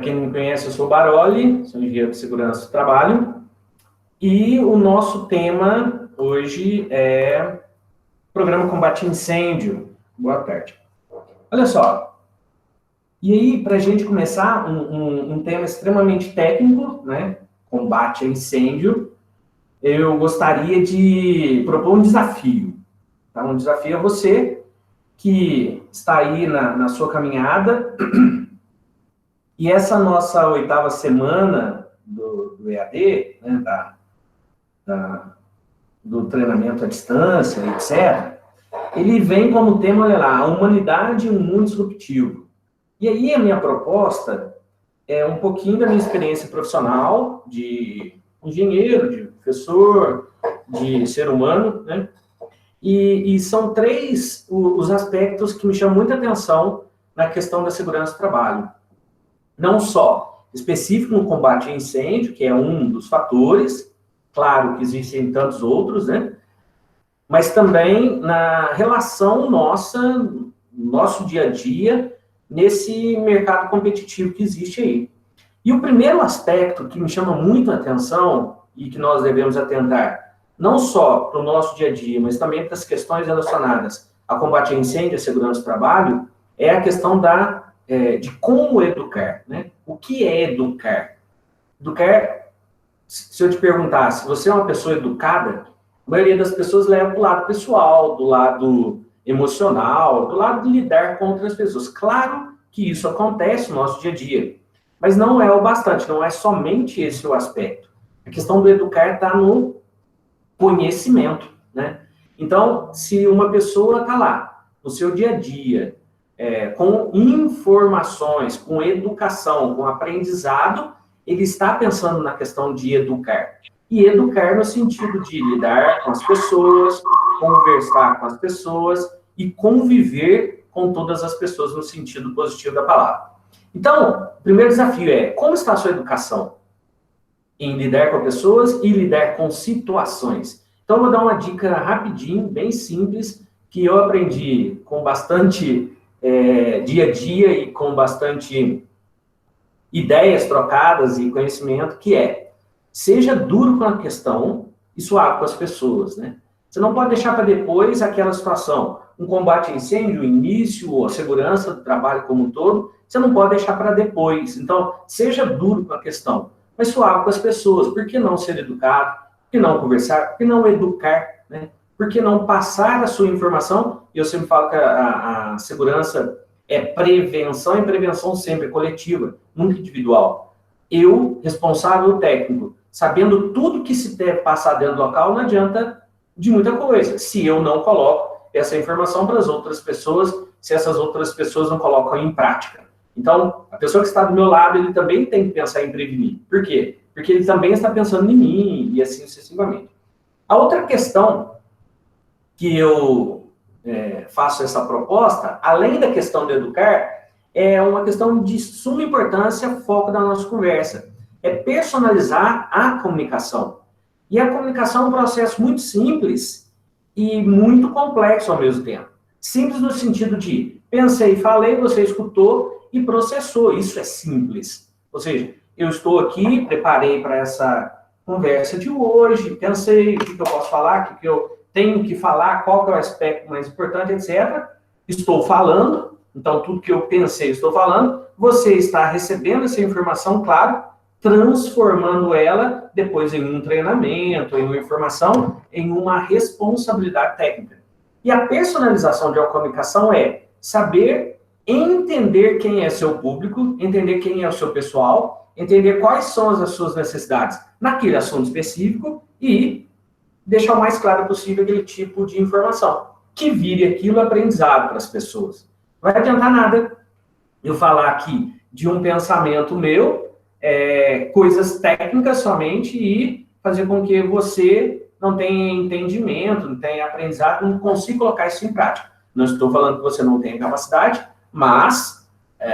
quem não me conhece, eu sou o Baroli, sou engenheiro de segurança do trabalho, e o nosso tema hoje é Programa Combate a Incêndio. Boa tarde. Olha só, e aí, para a gente começar, um tema extremamente técnico, né? Combate a incêndio, eu gostaria de propor um desafio. Tá? Um desafio a você que está aí na sua caminhada. E essa nossa 8ª semana do EAD, né, do treinamento à distância, etc., ele vem como tema, olha lá, a humanidade e um mundo disruptivo. E aí a minha proposta é um pouquinho da minha experiência profissional de engenheiro, de professor, de ser humano, né? E são 3 os aspectos que me chamam muita atenção na questão da segurança do trabalho. Não só específico no combate a incêndio, que é um dos fatores, claro que existem tantos outros, né? Mas também na relação nossa, no nosso dia a dia, nesse mercado competitivo que existe aí. E o primeiro aspecto que me chama muito a atenção e que nós devemos atentar, não só para o nosso dia a dia, mas também para as questões relacionadas a combate a incêndio e a segurança do trabalho, é a questão de como educar, né? O que é educar? Educar, se eu te perguntar, se você é uma pessoa educada, a maioria das pessoas leva para o lado pessoal, do lado emocional, do lado de lidar com outras pessoas. Claro que isso acontece no nosso dia a dia, mas não é o bastante, não é somente esse o aspecto. A questão do educar está no conhecimento, né? Então, se uma pessoa está lá, no seu dia a dia, com informações, com educação, com aprendizado, ele está pensando na questão de educar. E educar no sentido de lidar com as pessoas, conversar com as pessoas e conviver com todas as pessoas no sentido positivo da palavra. Então, o primeiro desafio é, como está a sua educação em lidar com pessoas e lidar com situações? Então, eu vou dar uma dica rapidinho, bem simples, que eu aprendi com bastante dia a dia e com bastante ideias trocadas e conhecimento, que é, seja duro com a questão e suave com as pessoas, né? Você não pode deixar para depois aquela situação, um combate a incêndio, o início, ou a segurança do trabalho como um todo, você não pode deixar para depois. Então, seja duro com a questão, mas suave com as pessoas. Por que não ser educado? Por que não conversar? Por que não educar, né? Por que não passar a sua informação? E eu sempre falo que a segurança é prevenção, e prevenção sempre coletiva, nunca individual. Eu, responsável técnico, sabendo tudo que se deve passar dentro do local, não adianta de muita coisa, se eu não coloco essa informação para as outras pessoas, se essas outras pessoas não colocam em prática. Então, a pessoa que está do meu lado, ele também tem que pensar em prevenir. Por quê? Porque ele também está pensando em mim, e assim sucessivamente. A outra questão que eu faço essa proposta, além da questão de educar, é uma questão de suma importância, foco da nossa conversa. É personalizar a comunicação. E a comunicação é um processo muito simples e muito complexo ao mesmo tempo. Simples no sentido de pensei, falei, você escutou e processou. Isso é simples. Ou seja, eu estou aqui, preparei para essa conversa de hoje, pensei o que eu posso falar, o que eu tenho que falar, qual que é o aspecto mais importante, etc. Estou falando, então tudo que eu pensei, estou falando. Você está recebendo essa informação, claro, transformando ela depois em um treinamento, em uma informação, em uma responsabilidade técnica. E a personalização de uma comunicação é saber entender quem é seu público, entender quem é o seu pessoal, entender quais são as suas necessidades naquele assunto específico e deixar o mais claro possível aquele tipo de informação, que vire aquilo aprendizado para as pessoas. Não vai adiantar nada eu falar aqui de um pensamento meu, coisas técnicas somente, e fazer com que você não tenha entendimento, não tenha aprendizado, não consiga colocar isso em prática. Não estou falando que você não tenha capacidade, mas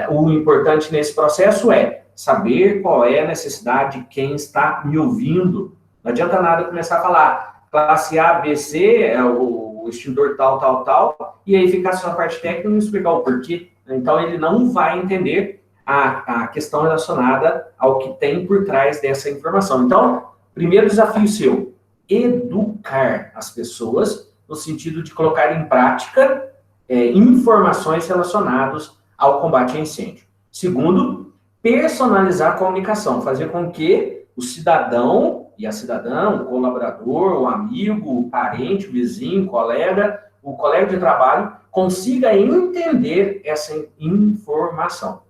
o importante nesse processo é saber qual é a necessidade de quem está me ouvindo. Não adianta nada começar a falar classe A, B, C, é o extintor tal, e aí ficar só a parte técnica e não explicar o porquê. Então, ele não vai entender a questão relacionada ao que tem por trás dessa informação. Então, primeiro desafio seu, educar as pessoas no sentido de colocar em prática informações relacionadas ao combate a incêndio. Segundo, personalizar a comunicação, fazer com que o cidadão e a cidadã, o colaborador, o amigo, o parente, o vizinho, o colega de trabalho, consiga entender essa informação.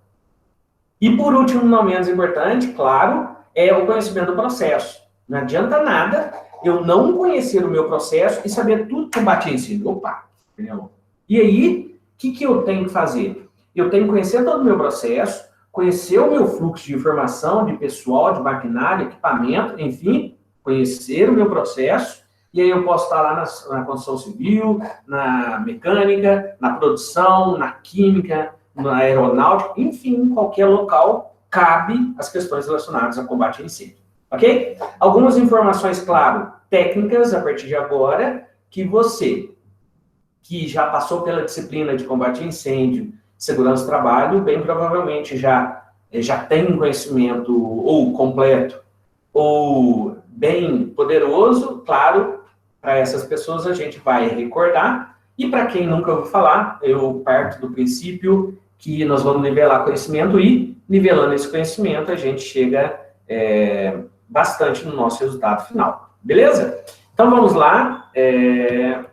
E por último, não menos importante, claro, é o conhecimento do processo. Não adianta nada eu não conhecer o meu processo e saber tudo que combate a incêndio. Opa, entendeu? E aí, o que eu tenho que fazer? Eu tenho que conhecer todo o meu processo, conhecer o meu fluxo de informação, de pessoal, de maquinário, equipamento, enfim, conhecer o meu processo, e aí eu posso estar lá na construção civil, na mecânica, na produção, na química, na aeronáutica, enfim, em qualquer local, cabe as questões relacionadas ao combate a incêndio. Ok? Algumas informações, claro, técnicas, a partir de agora, que você, que já passou pela disciplina de combate a incêndio, segurança do trabalho, bem provavelmente já tem um conhecimento ou completo ou bem poderoso. Claro, para essas pessoas a gente vai recordar, e para quem nunca ouviu falar, eu parto do princípio que nós vamos nivelar conhecimento, e nivelando esse conhecimento a gente chega bastante no nosso resultado final. Beleza? Então vamos lá. Deixa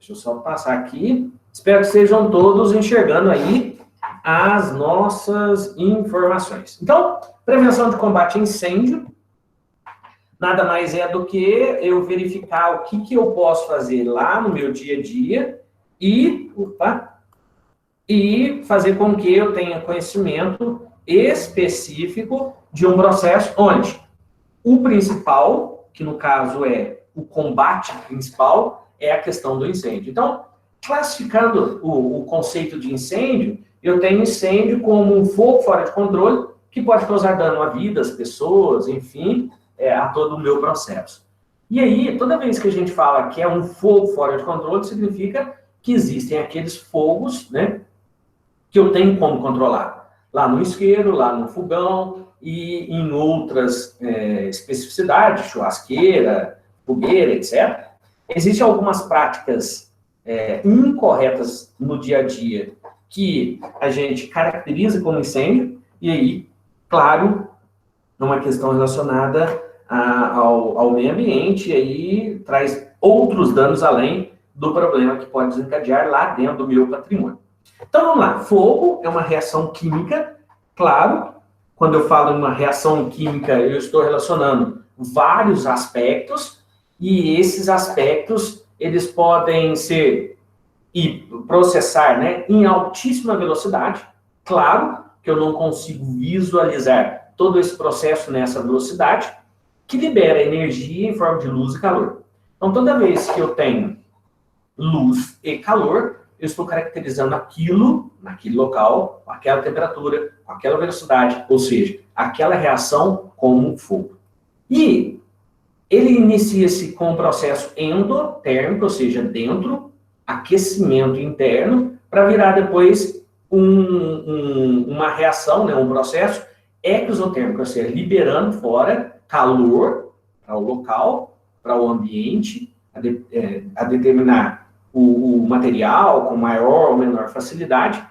eu só passar aqui. Espero que estejam todos enxergando aí as nossas informações. Então, prevenção de combate a incêndio nada mais é do que eu verificar o que eu posso fazer lá no meu dia a dia e fazer com que eu tenha conhecimento específico de um processo onde o principal, que no caso é o combate principal, é a questão do incêndio. Então, classificando o conceito de incêndio, eu tenho incêndio como um fogo fora de controle que pode causar dano à vida, às pessoas, enfim, a todo o meu processo. E aí, toda vez que a gente fala que é um fogo fora de controle, significa que existem aqueles fogos, né, que eu tenho como controlar. Lá no isqueiro, lá no fogão e em outras especificidades, churrasqueira, fogueira, etc. Existem algumas práticas incorretas no dia a dia que a gente caracteriza como incêndio, e aí, claro, numa questão relacionada ao meio ambiente, e aí traz outros danos além do problema que pode desencadear lá dentro do meu patrimônio. Então, vamos lá. Fogo é uma reação química, claro. Quando eu falo em uma reação química, eu estou relacionando vários aspectos, e esses aspectos, eles podem ser e processar, né, em altíssima velocidade. Claro que eu não consigo visualizar todo esse processo nessa velocidade, que libera energia em forma de luz e calor. Então, toda vez que eu tenho luz e calor, eu estou caracterizando aquilo, naquele local, com aquela temperatura, com aquela velocidade, ou seja, aquela reação como um fogo. E ele inicia-se com um processo endotérmico, ou seja, dentro, aquecimento interno, para virar depois uma reação, né, um processo exotérmico, ou seja, liberando fora calor para o local, para o ambiente, a determinar o material com maior ou menor facilidade,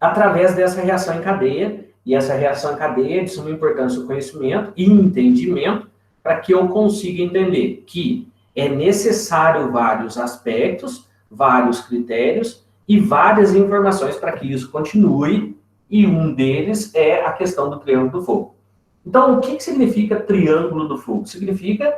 através dessa reação em cadeia. E essa reação em cadeia é de suma importância o conhecimento e entendimento para que eu consiga entender que é necessário vários aspectos, vários critérios e várias informações para que isso continue, e um deles é a questão do triângulo do fogo. Então, o que significa triângulo do fogo? Significa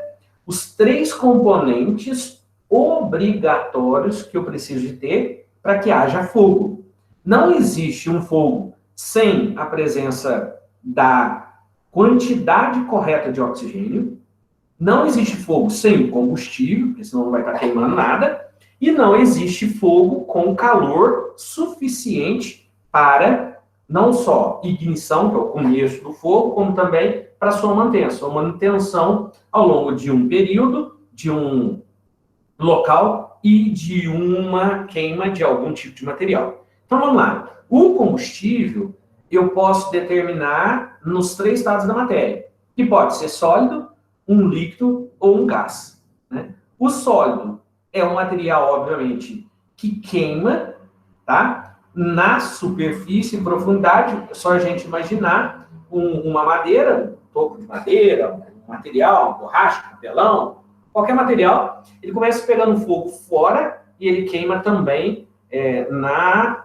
os 3 componentes obrigatórios que eu preciso de ter para que haja fogo. Não existe um fogo sem a presença da quantidade correta de oxigênio, não existe fogo sem combustível, porque senão não vai estar queimando nada, e não existe fogo com calor suficiente para não só ignição, que é o começo do fogo, como também para sua manutenção ao longo de um período, de um local e de uma queima de algum tipo de material. Então, vamos lá. O combustível eu posso determinar nos 3 estados da matéria, que pode ser sólido, um líquido ou um gás, né? O sólido é um material, obviamente, que queima, tá? Na superfície e profundidade, é só a gente imaginar uma madeira, um toco de madeira, um material, uma borracha, um papelão, qualquer material, ele começa pegando fogo fora e ele queima também na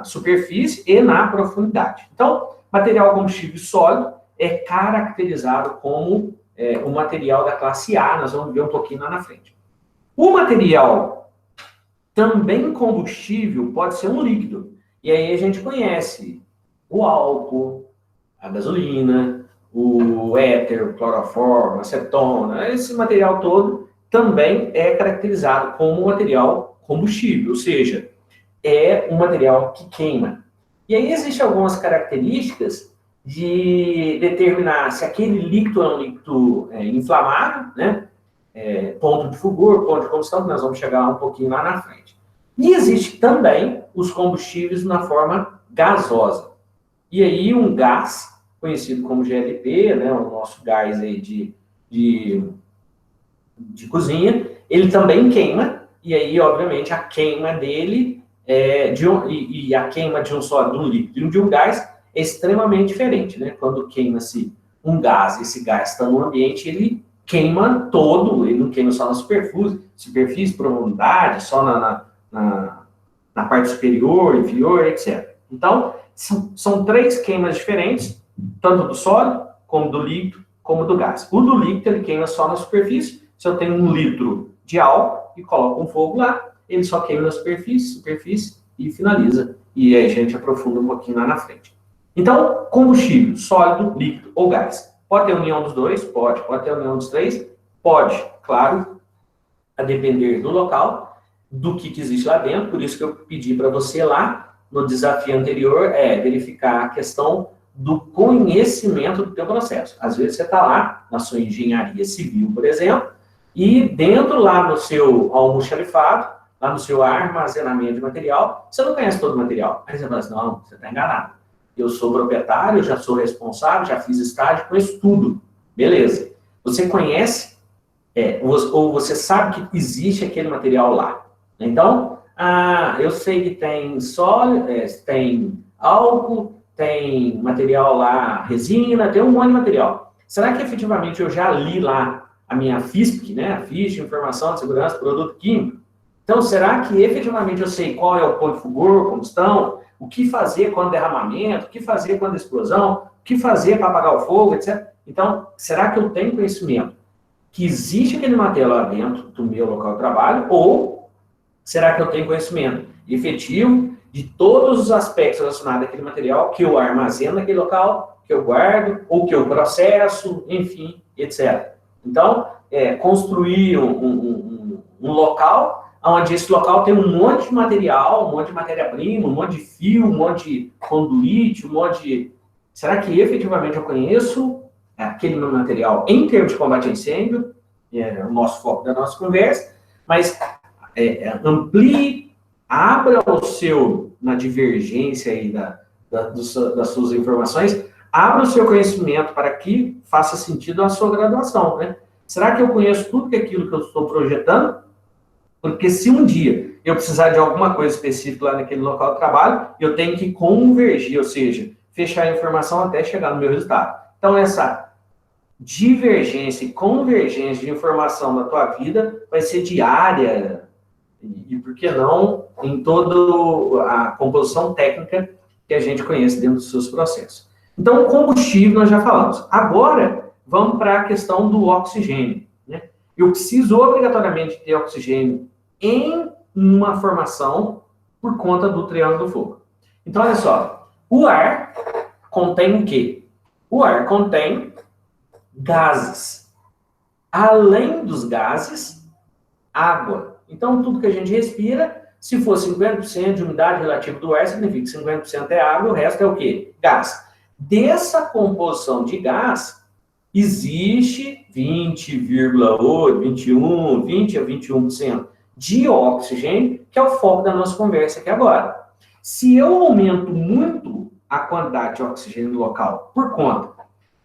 superfície e na profundidade. Então, material combustível sólido é caracterizado como o material da classe A, nós vamos ver um pouquinho lá na frente. O material também combustível pode ser um líquido, e aí a gente conhece o álcool, a gasolina, o éter, o cloroformo, a acetona, esse material todo também é caracterizado como material combustível, ou seja, é um material que queima. E aí existem algumas características de determinar se aquele líquido é um líquido inflamável, né? Ponto de fulgor, ponto de combustão, que nós vamos chegar um pouquinho lá na frente. E existe também os combustíveis na forma gasosa. E aí um gás, conhecido como GLP, né, o nosso gás aí de cozinha, ele também queima, e aí, obviamente, a queima dele e a queima de um sólido, de um líquido e de um gás é extremamente diferente, né? Quando queima-se um gás, esse gás está no ambiente, ele queima todo, ele não queima só na superfície, profundidade, só na parte superior, inferior, etc. Então, são 3 queimas diferentes, tanto do sólido, como do líquido, como do gás. O do líquido, ele queima só na superfície. Se eu tenho 1 litro de álcool e coloco um fogo lá, ele só queima na superfície e finaliza. E aí a gente aprofunda um pouquinho lá na frente. Então, combustível, sólido, líquido ou gás. Pode ter união dos dois? Pode. Pode ter união dos 3? Pode, claro, a depender do local, do que existe lá dentro. Por isso que eu pedi para você lá, no desafio anterior, verificar a questão do conhecimento do teu processo. Às vezes você está lá, na sua engenharia civil, por exemplo, e dentro lá no seu almoxarifado, lá no seu armazenamento de material, você não conhece todo o material. Aí você fala assim, não, você está enganado. Eu sou proprietário, eu já sou responsável, já fiz estágio, conheço tudo. Beleza. Você conhece, ou você sabe que existe aquele material lá. Então, eu sei que tem sólido, tem álcool, tem material lá, resina, tem um monte de material. Será que efetivamente eu já li lá a minha FISP, né? A Ficha, Informação de Segurança do Produto Químico? Então, será que efetivamente eu sei qual é o ponto de fulgor, combustão, o que fazer quando derramamento, o que fazer quando explosão, o que fazer para apagar o fogo, etc. Então, será que eu tenho conhecimento que existe aquele material lá dentro do meu local de trabalho, ou será que eu tenho conhecimento efetivo de todos os aspectos relacionados àquele material que eu armazeno naquele local, que eu guardo, ou que eu processo, enfim, etc. Então, construir um local onde esse local tem um monte de material, um monte de matéria-prima, um monte de fio, um monte de conduíte, um monte de... Será que efetivamente eu conheço aquele meu material em termos de combate a incêndio? É o nosso foco da nossa conversa, mas amplie, abra o seu, na divergência aí das suas informações, abra o seu conhecimento para que faça sentido a sua graduação, né? Será que eu conheço tudo aquilo que eu estou projetando? Porque se um dia eu precisar de alguma coisa específica lá naquele local de trabalho, eu tenho que convergir, ou seja, fechar a informação até chegar no meu resultado. Então, essa divergência e convergência de informação na tua vida vai ser diária, e por que não, em toda a composição técnica que a gente conhece dentro dos seus processos. Então, o combustível nós já falamos. Agora, vamos para a questão do oxigênio, né? Eu preciso obrigatoriamente ter oxigênio em uma formação por conta do triângulo do fogo. Então, olha só, o ar contém o quê? O ar contém gases. Além dos gases, água. Então, tudo que a gente respira, se for 50% de umidade relativa do ar, significa que 50% é água, o resto é o quê? Gás. Dessa composição de gás, existe 20,8, 21, 20 a 21% de oxigênio, que é o foco da nossa conversa aqui agora. Se eu aumento muito a quantidade de oxigênio local por conta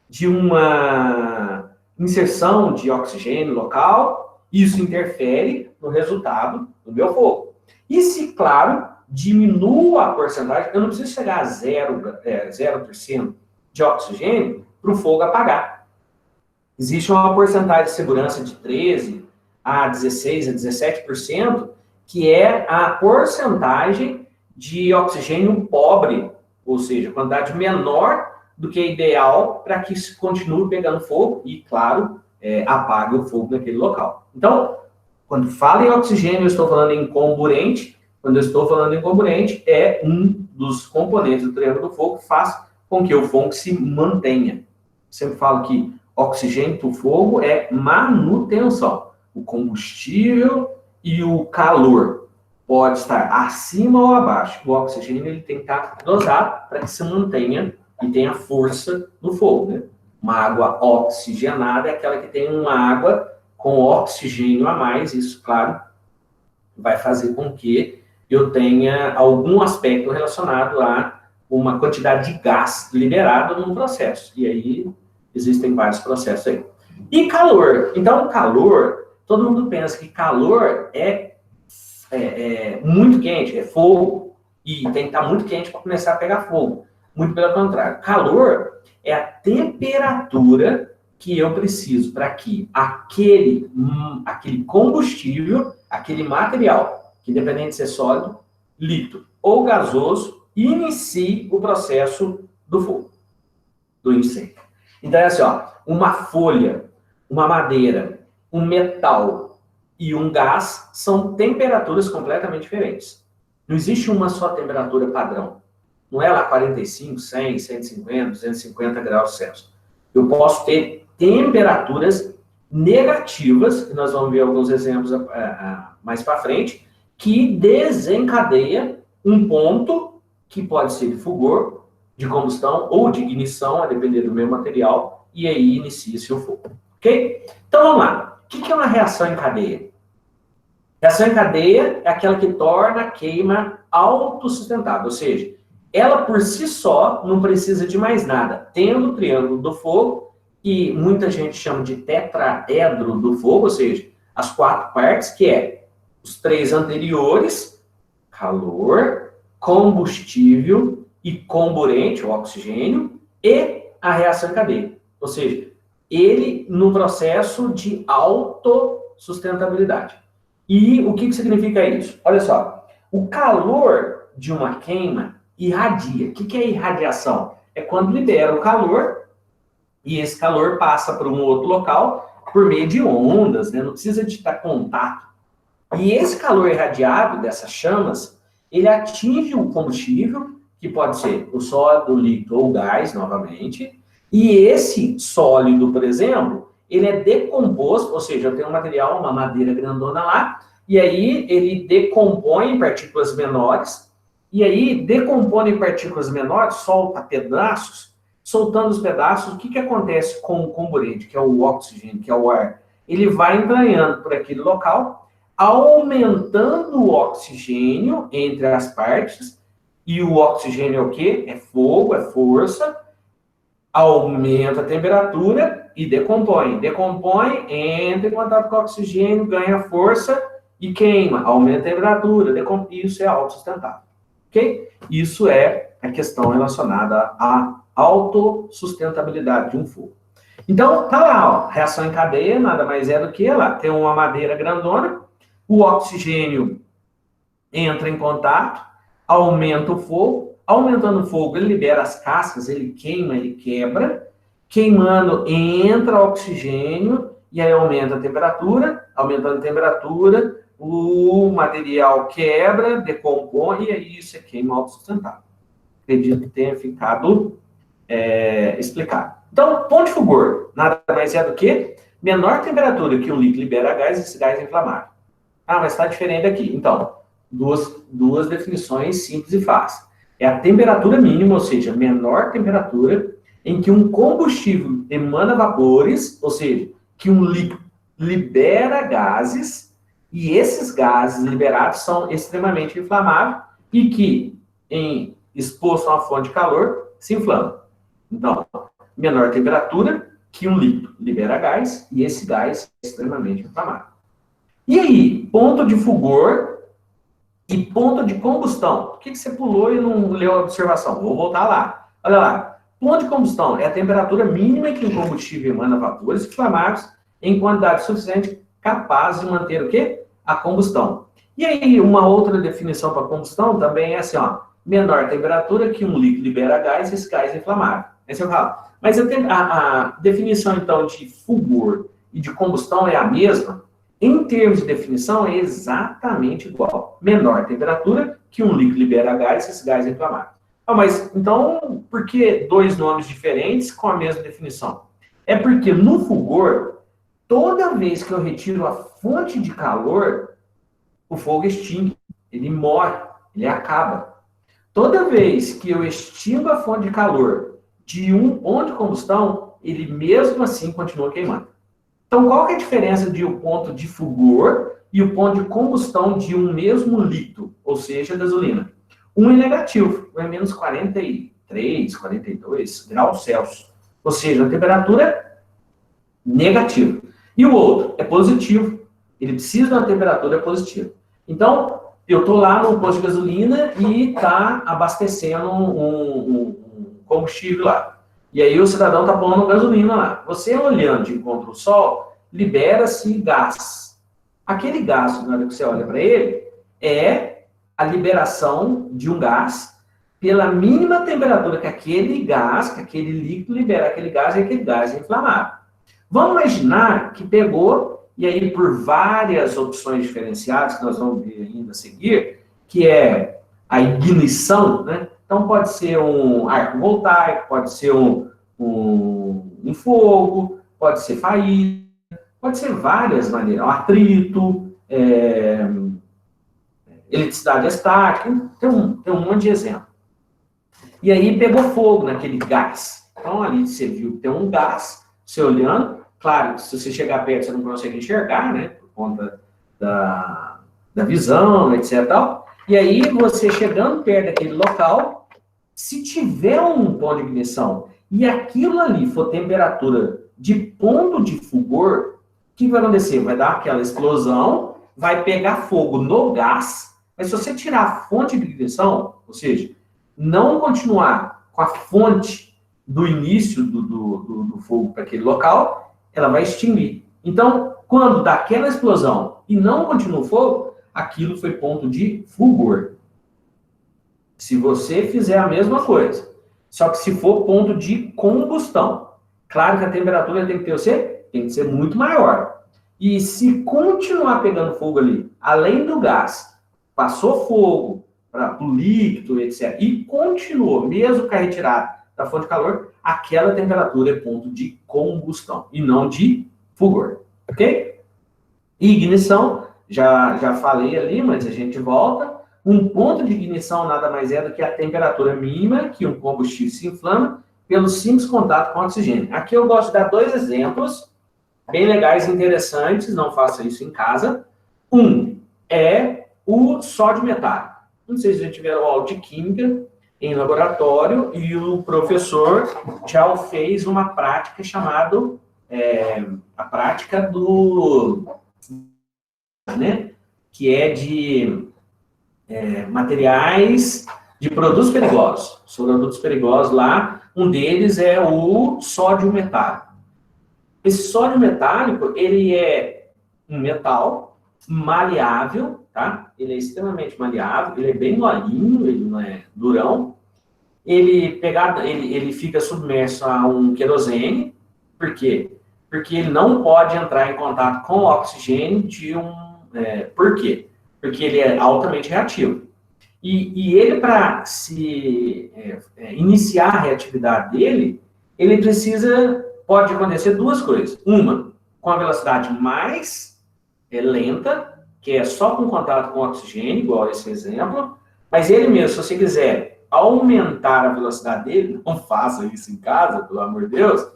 de uma inserção de oxigênio local, isso interfere no resultado do meu fogo. E se, claro, diminua a porcentagem, eu não preciso chegar a 0% de oxigênio para o fogo apagar. Existe uma porcentagem de segurança de 13% a 16% a 17%, que é a porcentagem de oxigênio pobre, ou seja, quantidade menor do que é ideal para que se continue pegando fogo e, claro, apague o fogo naquele local. Então, quando falo em oxigênio, eu estou falando em comburente. Quando eu estou falando em comburente, é um dos componentes do triângulo do fogo que faz com que o fogo se mantenha. Sempre falo que oxigênio para o fogo é manutenção. O combustível e o calor pode estar acima ou abaixo. O oxigênio ele tem que estar dosado para que se mantenha e tenha força no fogo. Né? Uma água oxigenada é aquela que tem uma água com oxigênio a mais. Isso, claro, vai fazer com que eu tenha algum aspecto relacionado a uma quantidade de gás liberado no processo. E aí existem vários processos aí. E calor. Então, calor, todo mundo pensa que calor é muito quente, é fogo, e tem que estar muito quente para começar a pegar fogo. Muito pelo contrário. Calor é a temperatura que eu preciso para que aquele combustível, aquele material, que independente de ser sólido, líquido ou gasoso, inicie o processo do fogo, do incêndio. Então é assim, ó, uma folha, uma madeira, um metal e um gás são temperaturas completamente diferentes. Não existe uma só temperatura padrão. Não é lá 45, 100, 150, 250 graus Celsius. Eu posso ter temperaturas negativas, que nós vamos ver alguns exemplos mais para frente, que desencadeia um ponto que pode ser de fulgor, de combustão ou de ignição, a depender do meu material, e aí inicia-se o fogo. Ok? Então vamos lá. O que é uma reação em cadeia? Reação em cadeia é aquela que torna a queima autossustentável, ou seja, ela por si só não precisa de mais nada. Tendo o triângulo do fogo, que muita gente chama de tetraedro do fogo, ou seja, as 4 partes, que é os 3 anteriores, calor, combustível e comburente, o oxigênio, e a reação em cadeia. Ou seja, ele no processo de autossustentabilidade. E o que significa isso? Olha só, o calor de uma queima irradia. O que é irradiação? É quando libera o calor e esse calor passa para um outro local por meio de ondas, né? Não precisa de estar contato. E esse calor irradiado dessas chamas, ele atinge o combustível, que pode ser o sólido, o líquido ou o gás, novamente, e esse sólido, por exemplo, ele é decomposto, ou seja, eu tenho um material, uma madeira grandona lá, e aí ele decompõe em partículas menores, e aí decompõe em partículas menores, solta pedaços, soltando os pedaços, o que acontece com o comburente, que é o oxigênio, que é o ar? Ele vai entranhando por aquele local, aumentando o oxigênio entre as partes, e o oxigênio é o quê? É fogo, é força, aumenta a temperatura e decompõe. Decompõe, entra em contato com o oxigênio, ganha força e queima, aumenta a temperatura, isso é autossustentável. Ok? Isso é a questão relacionada à autossustentabilidade de um fogo. Então, tá lá, ó, reação em cadeia, nada mais é do que lá, tem uma madeira grandona, o oxigênio entra em contato, aumenta o fogo, aumentando o fogo, ele libera as cascas, ele queima, ele quebra, queimando, entra oxigênio, e aí aumenta a temperatura, aumentando a temperatura, o material quebra, decompõe, e aí isso é queima autossustentável. Acredito que tenha ficado explicado. Então, ponto de fulgor, nada mais é do que menor temperatura que um líquido libera gás, esse gás é inflamável. Ah, mas está diferente aqui. Então, duas definições simples e fáceis. É a temperatura mínima, ou seja, menor temperatura, em que um combustível emana vapores, ou seja, que um líquido libera gases, e esses gases liberados são extremamente inflamáveis, e que, exposto a uma fonte de calor, se inflama. Então, menor temperatura que um líquido libera gás, e esse gás é extremamente inflamável. E aí, ponto de fulgor e ponto de combustão. Por que você pulou e não leu a observação? Vou voltar lá. Olha lá. Ponto de combustão é a temperatura mínima que o combustível emana vapores inflamáveis em quantidade suficiente capaz de manter o quê? A combustão. E aí, uma outra definição para combustão também é assim, ó, menor temperatura que um líquido libera gás, esse gás é inflamável. Aí você fala, mas a definição, então, de fulgor e de combustão é a mesma? Em termos de definição, é exatamente igual. Menor temperatura que um líquido libera gás, esse gás é inflamável. Ah, mas, então, por que dois nomes diferentes com a mesma definição? É porque no fulgor, toda vez que eu retiro a fonte de calor, o fogo extingue, ele morre, ele acaba. Toda vez que eu extingo a fonte de calor de um ponto de combustão, ele mesmo assim continua queimando. Então, qual que é a diferença de um ponto de fulgor e o ponto de combustão de um mesmo líquido, ou seja, a gasolina? Um é negativo, um é menos 43, 42 graus Celsius, ou seja, a temperatura negativa. E o outro é positivo, ele precisa de uma temperatura positiva. Então, eu estou lá no posto de gasolina e está abastecendo um combustível lá. E aí o cidadão está pondo gasolina lá. Você olhando de encontro ao sol, libera-se gás. Aquele gás, na hora que você olha para ele, é a liberação de um gás pela mínima temperatura que aquele gás, que aquele líquido libera aquele gás, e aquele gás é inflamável. Vamos imaginar que pegou, e aí por várias opções diferenciadas, que nós vamos ver ainda a seguir, que é a ignição, né? Então pode ser um arco voltaico, pode ser um fogo, pode ser faísca, pode ser várias maneiras, um atrito, eletricidade estática, tem um monte de exemplo. E aí pegou fogo naquele gás. Então ali você viu que tem um gás, você olhando, claro, se você chegar perto você não consegue enxergar, né, por conta da visão, etc. E aí você chegando perto daquele local, se tiver um ponto de ignição e aquilo ali for temperatura de ponto de fulgor, o que vai acontecer? Vai dar aquela explosão, vai pegar fogo no gás, mas se você tirar a fonte de ignição, ou seja, não continuar com a fonte do início do fogo para aquele local, ela vai extinguir. Então, quando dá aquela explosão e não continua o fogo, aquilo foi ponto de fulgor. Se você fizer a mesma coisa, só que se for ponto de combustão, claro que a temperatura tem que ter o quê? Tem que ser muito maior. E se continuar pegando fogo ali, além do gás, passou fogo para o líquido, etc., e continuou, mesmo com a retirada da fonte de calor, aquela temperatura é ponto de combustão, e não de fulgor. Ok? E ignição, já falei ali, mas a gente volta. Um ponto de ignição nada mais é do que a temperatura mínima que um combustível se inflama pelo simples contato com o oxigênio. Aqui eu gosto de dar dois exemplos bem legais e interessantes, não faça isso em casa. Um é o sódio metálico. Não sei se já tiveram aula de química em laboratório e o professor já fez uma prática chamada a prática do... né, que é de materiais de produtos perigosos. Os produtos perigosos lá, um deles é o sódio metálico. Esse sódio metálico, ele é um metal maleável, tá? Ele é extremamente maleável, ele é bem molinho, ele não é durão. Ele fica submerso a um querosene. Por quê? Porque ele não pode entrar em contato com o oxigênio por quê? Porque ele é altamente reativo. E ele, para iniciar a reatividade dele, ele pode acontecer duas coisas. Uma, com a velocidade mais lenta, que é só com contato com o oxigênio, igual esse exemplo, mas ele mesmo, se você quiser aumentar a velocidade dele, não faça isso em casa, pelo amor de Deus,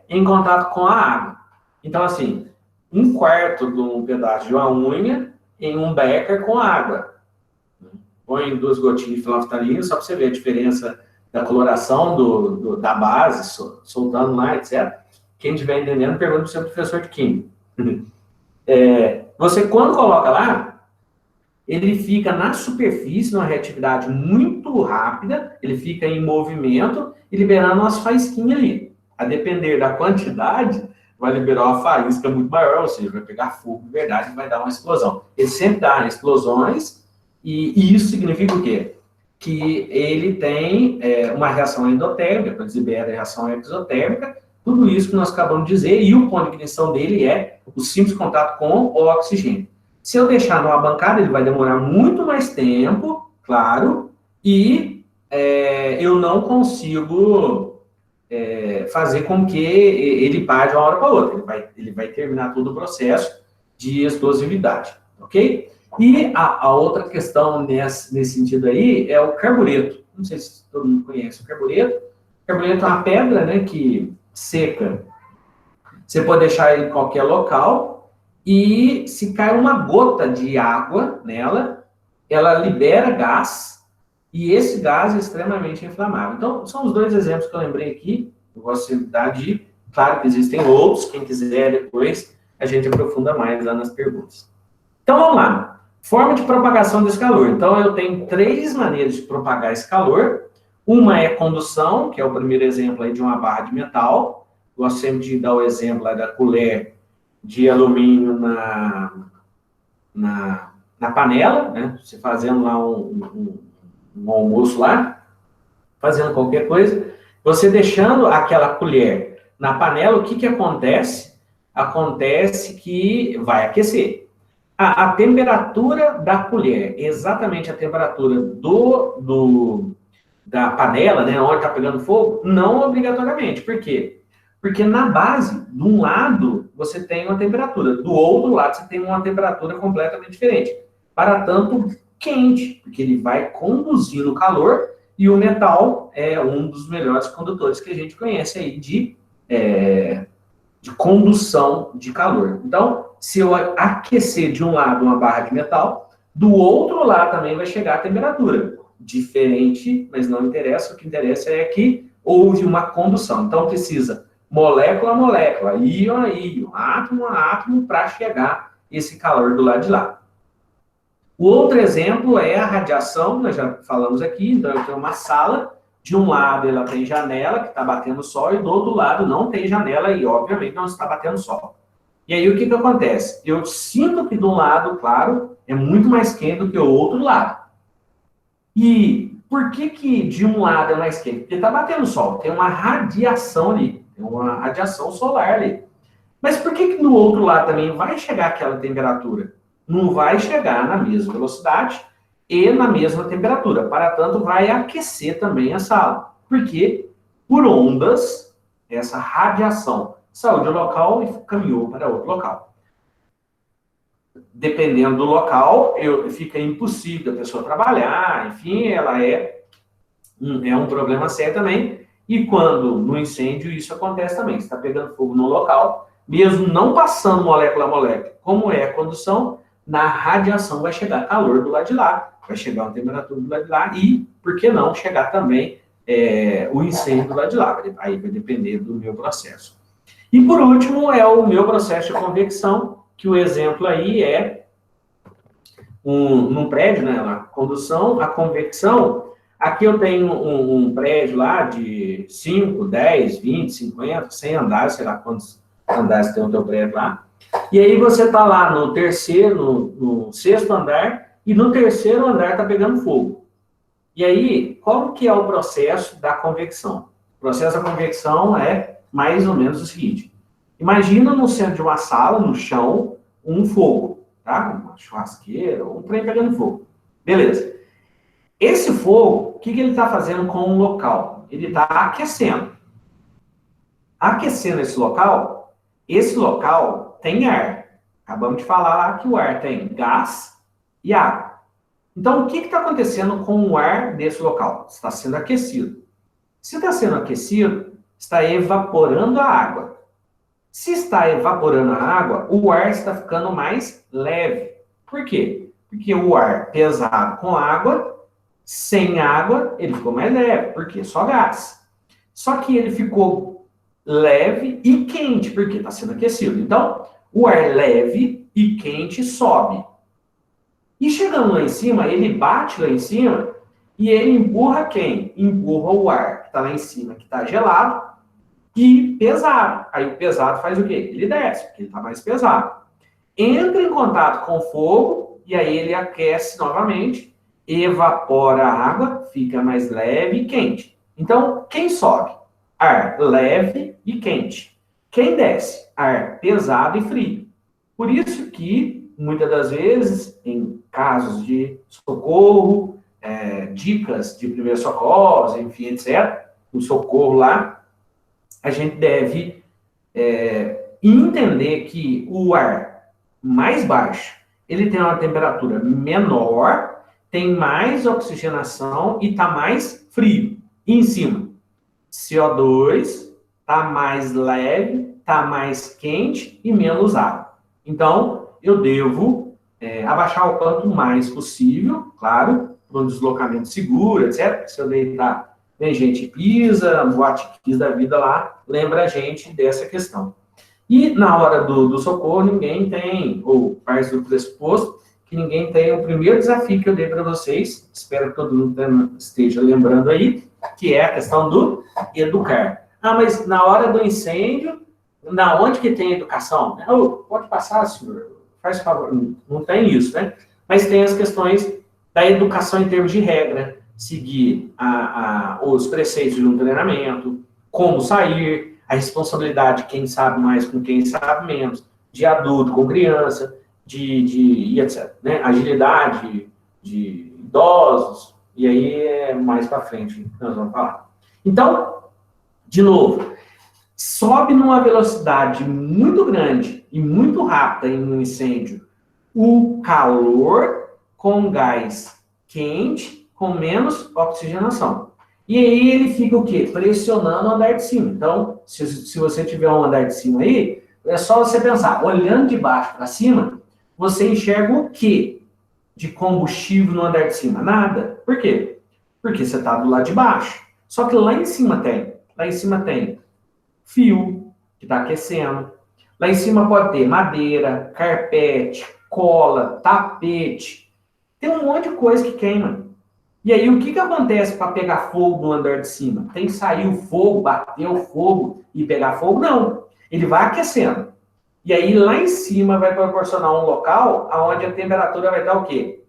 em contato com a água. Então, assim, 1/4 de um pedaço de uma unha em um becker com água. Põe 2 gotinhas de filaftalina, só para você ver a diferença da coloração da base, soltando lá, etc. Quem estiver entendendo, pergunta para o seu professor de química. Você, quando coloca lá, ele fica na superfície, numa reatividade muito rápida, ele fica em movimento e liberando umas faísquinhas ali. A depender da quantidade, vai liberar uma faísca muito maior, ou seja, vai pegar fogo de verdade e vai dar uma explosão. Ele sempre dá explosões, e isso significa o quê? Que ele tem uma reação endotérmica, depois libera a reação exotérmica, tudo isso que nós acabamos de dizer, e o ponto de ignição dele é o simples contato com o oxigênio. Se eu deixar numa bancada, ele vai demorar muito mais tempo, claro, e eu não consigo fazer com que ele pare de uma hora para outra. Ele vai terminar todo o processo de explosividade, ok? E a outra questão nesse sentido aí é o carbureto. Não sei se todo mundo conhece o carbureto. O carbureto é uma pedra, né, que seca. Você pode deixar ele em qualquer local e se cai uma gota de água nela, ela libera gás e esse gás é extremamente inflamável. Então, são os dois exemplos que eu lembrei aqui. Eu gosto de dar de... Claro que existem outros. Quem quiser depois, a gente aprofunda mais lá nas perguntas. Então, vamos lá. Forma de propagação desse calor. Então, eu tenho 3 maneiras de propagar esse calor. Uma é condução, que é o primeiro exemplo aí de uma barra de metal. Gosto sempre de dar o exemplo lá da colher de alumínio na panela, né? Você fazendo lá um almoço lá, fazendo qualquer coisa. Você deixando aquela colher na panela, o que acontece? Acontece que vai aquecer. A temperatura da colher, exatamente a temperatura da panela, né, onde está pegando fogo, não obrigatoriamente. Por quê? Porque na base, de um lado, você tem uma temperatura, do outro lado, você tem uma temperatura completamente diferente. Para tanto, quente, porque ele vai conduzindo o calor, e o metal é um dos melhores condutores que a gente conhece aí de condução de calor. Então, se eu aquecer de um lado uma barra de metal, do outro lado também vai chegar a temperatura. Diferente, mas não interessa. O que interessa é que houve uma condução. Então, precisa molécula a molécula, íon a íon, átomo a átomo, para chegar esse calor do lado de lá. O outro exemplo é a radiação, nós já falamos aqui. Então, eu tenho uma sala. De um lado, ela tem janela, que está batendo sol, e do outro lado não tem janela, e obviamente não está batendo sol. E aí, o que acontece? Eu sinto que de um lado, claro, é muito mais quente do que o outro lado. E por que de um lado é mais quente? Porque está batendo sol, tem uma radiação ali, tem uma radiação solar ali. Mas por que no outro lado também vai chegar aquela temperatura? Não vai chegar na mesma velocidade e na mesma temperatura. Para tanto, vai aquecer também a sala. Porque, por ondas, essa radiação saiu de um local e caminhou para outro local. Dependendo do local, fica impossível a pessoa trabalhar, enfim, ela é um problema sério também. E quando no incêndio isso acontece também, você está pegando fogo no local, mesmo não passando molécula a molécula, como é a condução, na radiação vai chegar calor do lado de lá, vai chegar uma temperatura do lado de lá e, por que não, chegar também o incêndio do lado de lá. Aí vai depender do meu processo. E, por último, é o meu processo de convecção, que o exemplo aí é num prédio, né, a condução, a convecção. Aqui eu tenho um prédio lá de 5, 10, 20, 50, 100 andares, sei lá quantos andares tem o teu prédio lá. E aí você está lá no terceiro, no sexto andar, e no terceiro andar está pegando fogo. E aí, qual que é o processo da convecção? O processo da convecção é mais ou menos o seguinte. Imagina no centro de uma sala, no chão, um fogo, tá? Uma churrasqueira, um trem pegando fogo. Beleza. Esse fogo, o que ele está fazendo com o local? Ele está aquecendo. Aquecendo esse local tem ar. Acabamos de falar lá que o ar tem gás e água. Então, o que está acontecendo com o ar desse local? Está sendo aquecido. Se está sendo aquecido, está evaporando a água. Se está evaporando a água, o ar está ficando mais leve. Por quê? Porque o ar pesado com água Sem água, ele ficou mais leve, porque só gás. Só que ele ficou leve e quente, porque está sendo aquecido. Então, o ar leve e quente sobe. E chegando lá em cima, ele bate lá em cima e ele empurra quem? Empurra o ar que está lá em cima, que está gelado, e pesado. Aí o pesado faz o quê? Ele desce, porque ele está mais pesado. Entra em contato com o fogo e aí ele aquece novamente, evapora a água, fica mais leve e quente. Então, quem sobe? Ar leve e quente. Quem desce? Ar pesado e frio. Por isso que, muitas das vezes, em casos de socorro, dicas de primeiros socorros, enfim, etc., o socorro lá, a gente deve entender que o ar mais baixo, ele tem uma temperatura menor, tem mais oxigenação e está mais frio. E em cima, CO2 está mais leve, está mais quente e menos água. Então, eu devo abaixar o quanto mais possível, claro, para um deslocamento seguro, etc. Se eu deitar, tem gente pisa, boate Kiss da vida lá, lembra a gente dessa questão. E na hora do socorro, ninguém tem, ou faz do pressuposto, que ninguém tem o primeiro desafio que eu dei para vocês, espero que todo mundo esteja lembrando aí, que é a questão do educar. Ah, mas na hora do incêndio, na onde que tem educação? Oh, pode passar, senhor, faz favor. Não tem isso, né? Mas tem as questões da educação em termos de regra, seguir os preceitos de um treinamento, como sair, a responsabilidade de quem sabe mais com quem sabe menos, de adulto com criança, e etc. Né? Agilidade de idosos, e aí mais para frente nós vamos falar. Então, de novo, sobe numa velocidade muito grande e muito rápida em um incêndio o calor com gás quente com menos oxigenação. E aí ele fica o quê? Pressionando o andar de cima. Então, se você tiver um andar de cima aí, é só você pensar, olhando de baixo para cima, você enxerga o quê de combustível no andar de cima? Nada. Por quê? Porque você está do lado de baixo. Só que lá em cima tem fio, que está aquecendo. Lá em cima pode ter madeira, carpete, cola, tapete. Tem um monte de coisa que queima. E aí, o que acontece para pegar fogo no andar de cima? Tem que sair o fogo, bater o fogo e pegar fogo? Não. Ele vai aquecendo. E aí, lá em cima, vai proporcionar um local onde a temperatura vai dar o quê?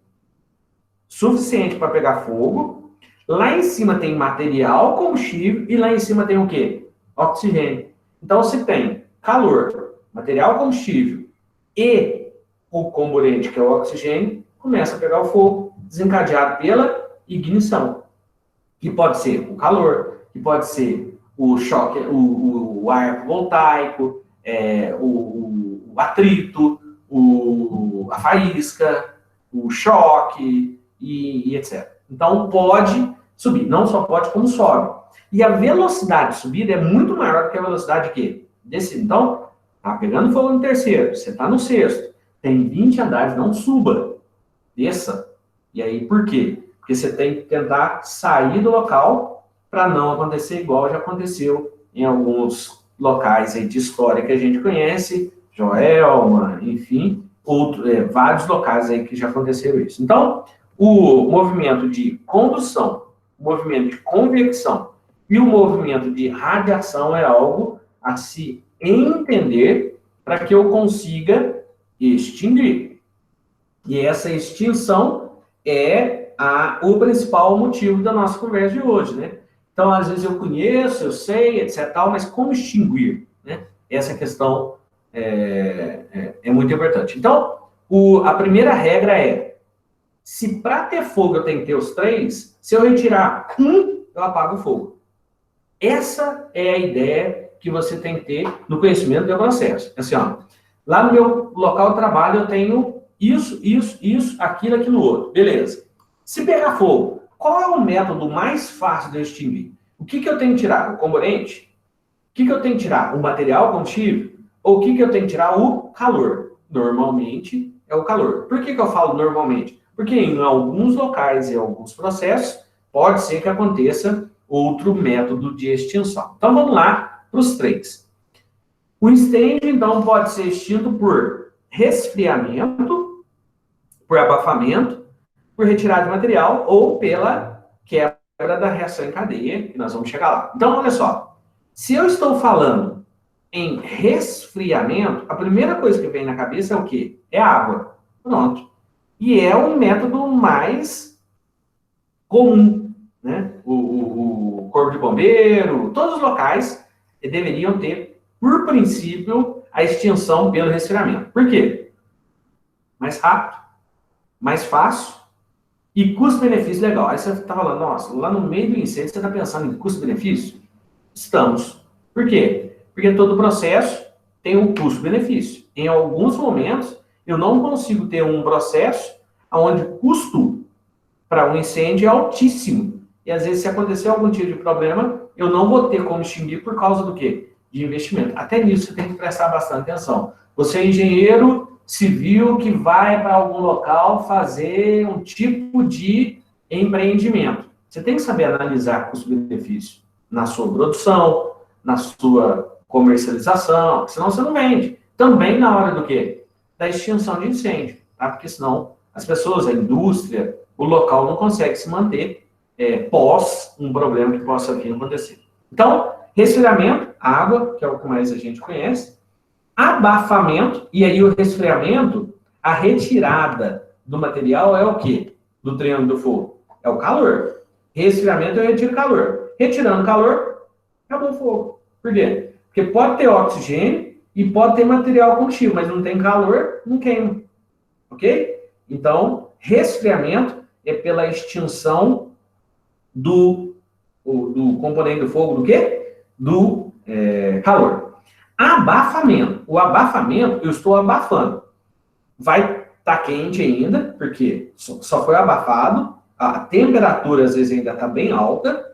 Suficiente para pegar fogo. Lá em cima tem material, combustível, e lá em cima tem o quê? Oxigênio. Então, se tem calor, material, combustível e o comburente, que é o oxigênio, começa a pegar o fogo, desencadeado pela ignição, que pode ser o calor, que pode ser o choque, o ar voltaico, o atrito, a faísca, o choque e etc. Então, pode subir. Não só pode, como sobe. E a velocidade de subida é muito maior do que a velocidade de descida. Então, tá pegando fogo no terceiro, você tá no sexto, tem 20 andares, não suba, desça. E aí, por quê? Porque você tem que tentar sair do local para não acontecer igual já aconteceu em alguns locais aí de história que a gente conhece, Joelma, enfim, vários locais aí que já aconteceram isso. Então, o movimento de condução, o movimento de convecção e o movimento de radiação é algo a se entender para que eu consiga extinguir. E essa extinção é o principal motivo da nossa conversa de hoje, né? Então, às vezes eu conheço, eu sei, etc., mas como extinguir, né? Essa questão é muito importante. Então, a primeira regra é, se para ter fogo eu tenho que ter os três, se eu retirar um, eu apago o fogo. Essa é a ideia que você tem que ter no conhecimento do processo. Assim, ó, lá no meu local de trabalho eu tenho isso, aquilo, outro. Beleza. Se pegar fogo, qual é o método mais fácil de eu extinguir? O que eu tenho que tirar? O comburente? O que eu tenho que tirar? O material combustível? Ou o que eu tenho que tirar? O calor. Normalmente é o calor. Por que eu falo normalmente? Porque em alguns locais e alguns processos, pode ser que aconteça outro método de extinção. Então, vamos lá para os três. O incêndio, então, pode ser extinto por resfriamento, por abafamento, por retirada de material ou pela quebra da reação em cadeia, que nós vamos chegar lá. Então, olha só. Se eu estou falando em resfriamento, a primeira coisa que vem na cabeça é o quê? É água. Pronto. E é um método mais comum, né? O Corpo de Bombeiro, todos os locais deveriam ter, por princípio, a extinção pelo resfriamento. Por quê? Mais rápido, mais fácil e custo-benefício legal. Aí você está falando, nossa, lá no meio do incêndio você está pensando em custo-benefício? Estamos. Por quê? Porque todo processo tem um custo-benefício. Em alguns momentos, eu não consigo ter um processo onde o custo para um incêndio é altíssimo. E às vezes, se acontecer algum tipo de problema, eu não vou ter como extinguir por causa do quê? De investimento. Até nisso você tem que prestar bastante atenção. Você é engenheiro civil que vai para algum local fazer um tipo de empreendimento. Você tem que saber analisar custo-benefício na sua produção, na sua comercialização, senão você não vende. Também na hora do quê? Da extinção de incêndio, tá? Porque senão as pessoas, a indústria, o local não consegue se manter pós um problema que possa vir a acontecer. Então, resfriamento, água, que é o que mais a gente conhece, abafamento, e aí o resfriamento, a retirada do material é o quê? Do triângulo do fogo? É o calor. Resfriamento eu retiro calor. Retirando calor, acabou o fogo. Por quê? Porque pode ter oxigênio e pode ter material combustível, mas não tem calor, não queima. Ok? Então, resfriamento é pela extinção do componente do fogo, do quê? Do calor. Abafamento. O abafamento, eu estou abafando. Vai estar quente ainda, porque só foi abafado, a temperatura às vezes ainda está bem alta,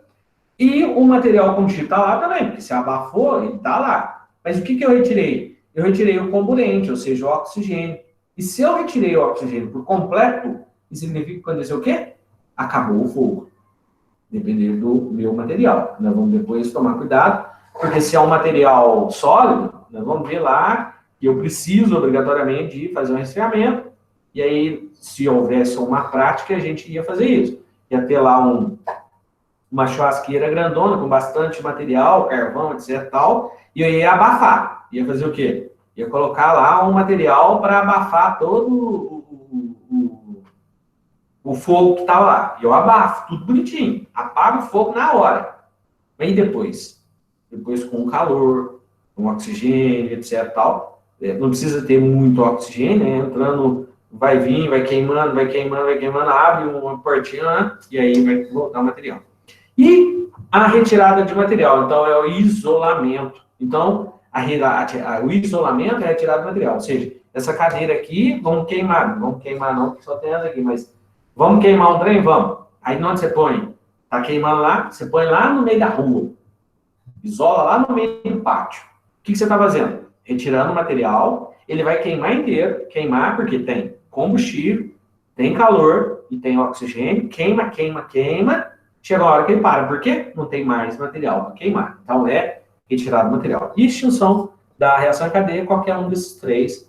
e o material combustível está lá também, porque se abafou, ele está lá. Mas o que eu retirei? Eu retirei o componente, ou seja, o oxigênio. E se eu retirei o oxigênio por completo, isso significa que aconteceu o quê? Acabou o fogo. Dependendo do meu material. Nós vamos depois tomar cuidado, porque se é um material sólido, nós vamos ver lá que eu preciso obrigatoriamente de fazer um resfriamento, e aí, se houvesse uma prática, a gente ia fazer isso. Ia ter lá uma churrasqueira grandona, com bastante material, carvão, etc. tal, e eu ia abafar. Ia fazer o quê? Ia colocar lá um material para abafar todo o fogo que estava lá. E eu abafo, tudo bonitinho. Apago o fogo na hora. Aí depois? Depois com o calor, com oxigênio, etc. tal. Não precisa ter muito oxigênio, né? Entrando, vai vir, vai queimando, abre uma portinha, né? E aí vai voltar o material. E a retirada de material, então é o isolamento. Então, o isolamento é a retirada do material. Ou seja, essa cadeira aqui, vamos queimar não, porque só tem essa aqui, mas vamos queimar um trem? Vamos. Aí onde você põe? Tá queimando lá, você põe lá no meio da rua. Isola lá no meio do pátio. O que você está fazendo? Retirando o material, ele vai queimar inteiro, queimar porque tem combustível, tem calor e tem oxigênio, queima. Chega a hora que ele para. Por quê? Não tem mais material para queimar. Então, é retirado do material. E extinção da reação em cadeia, qualquer um desses três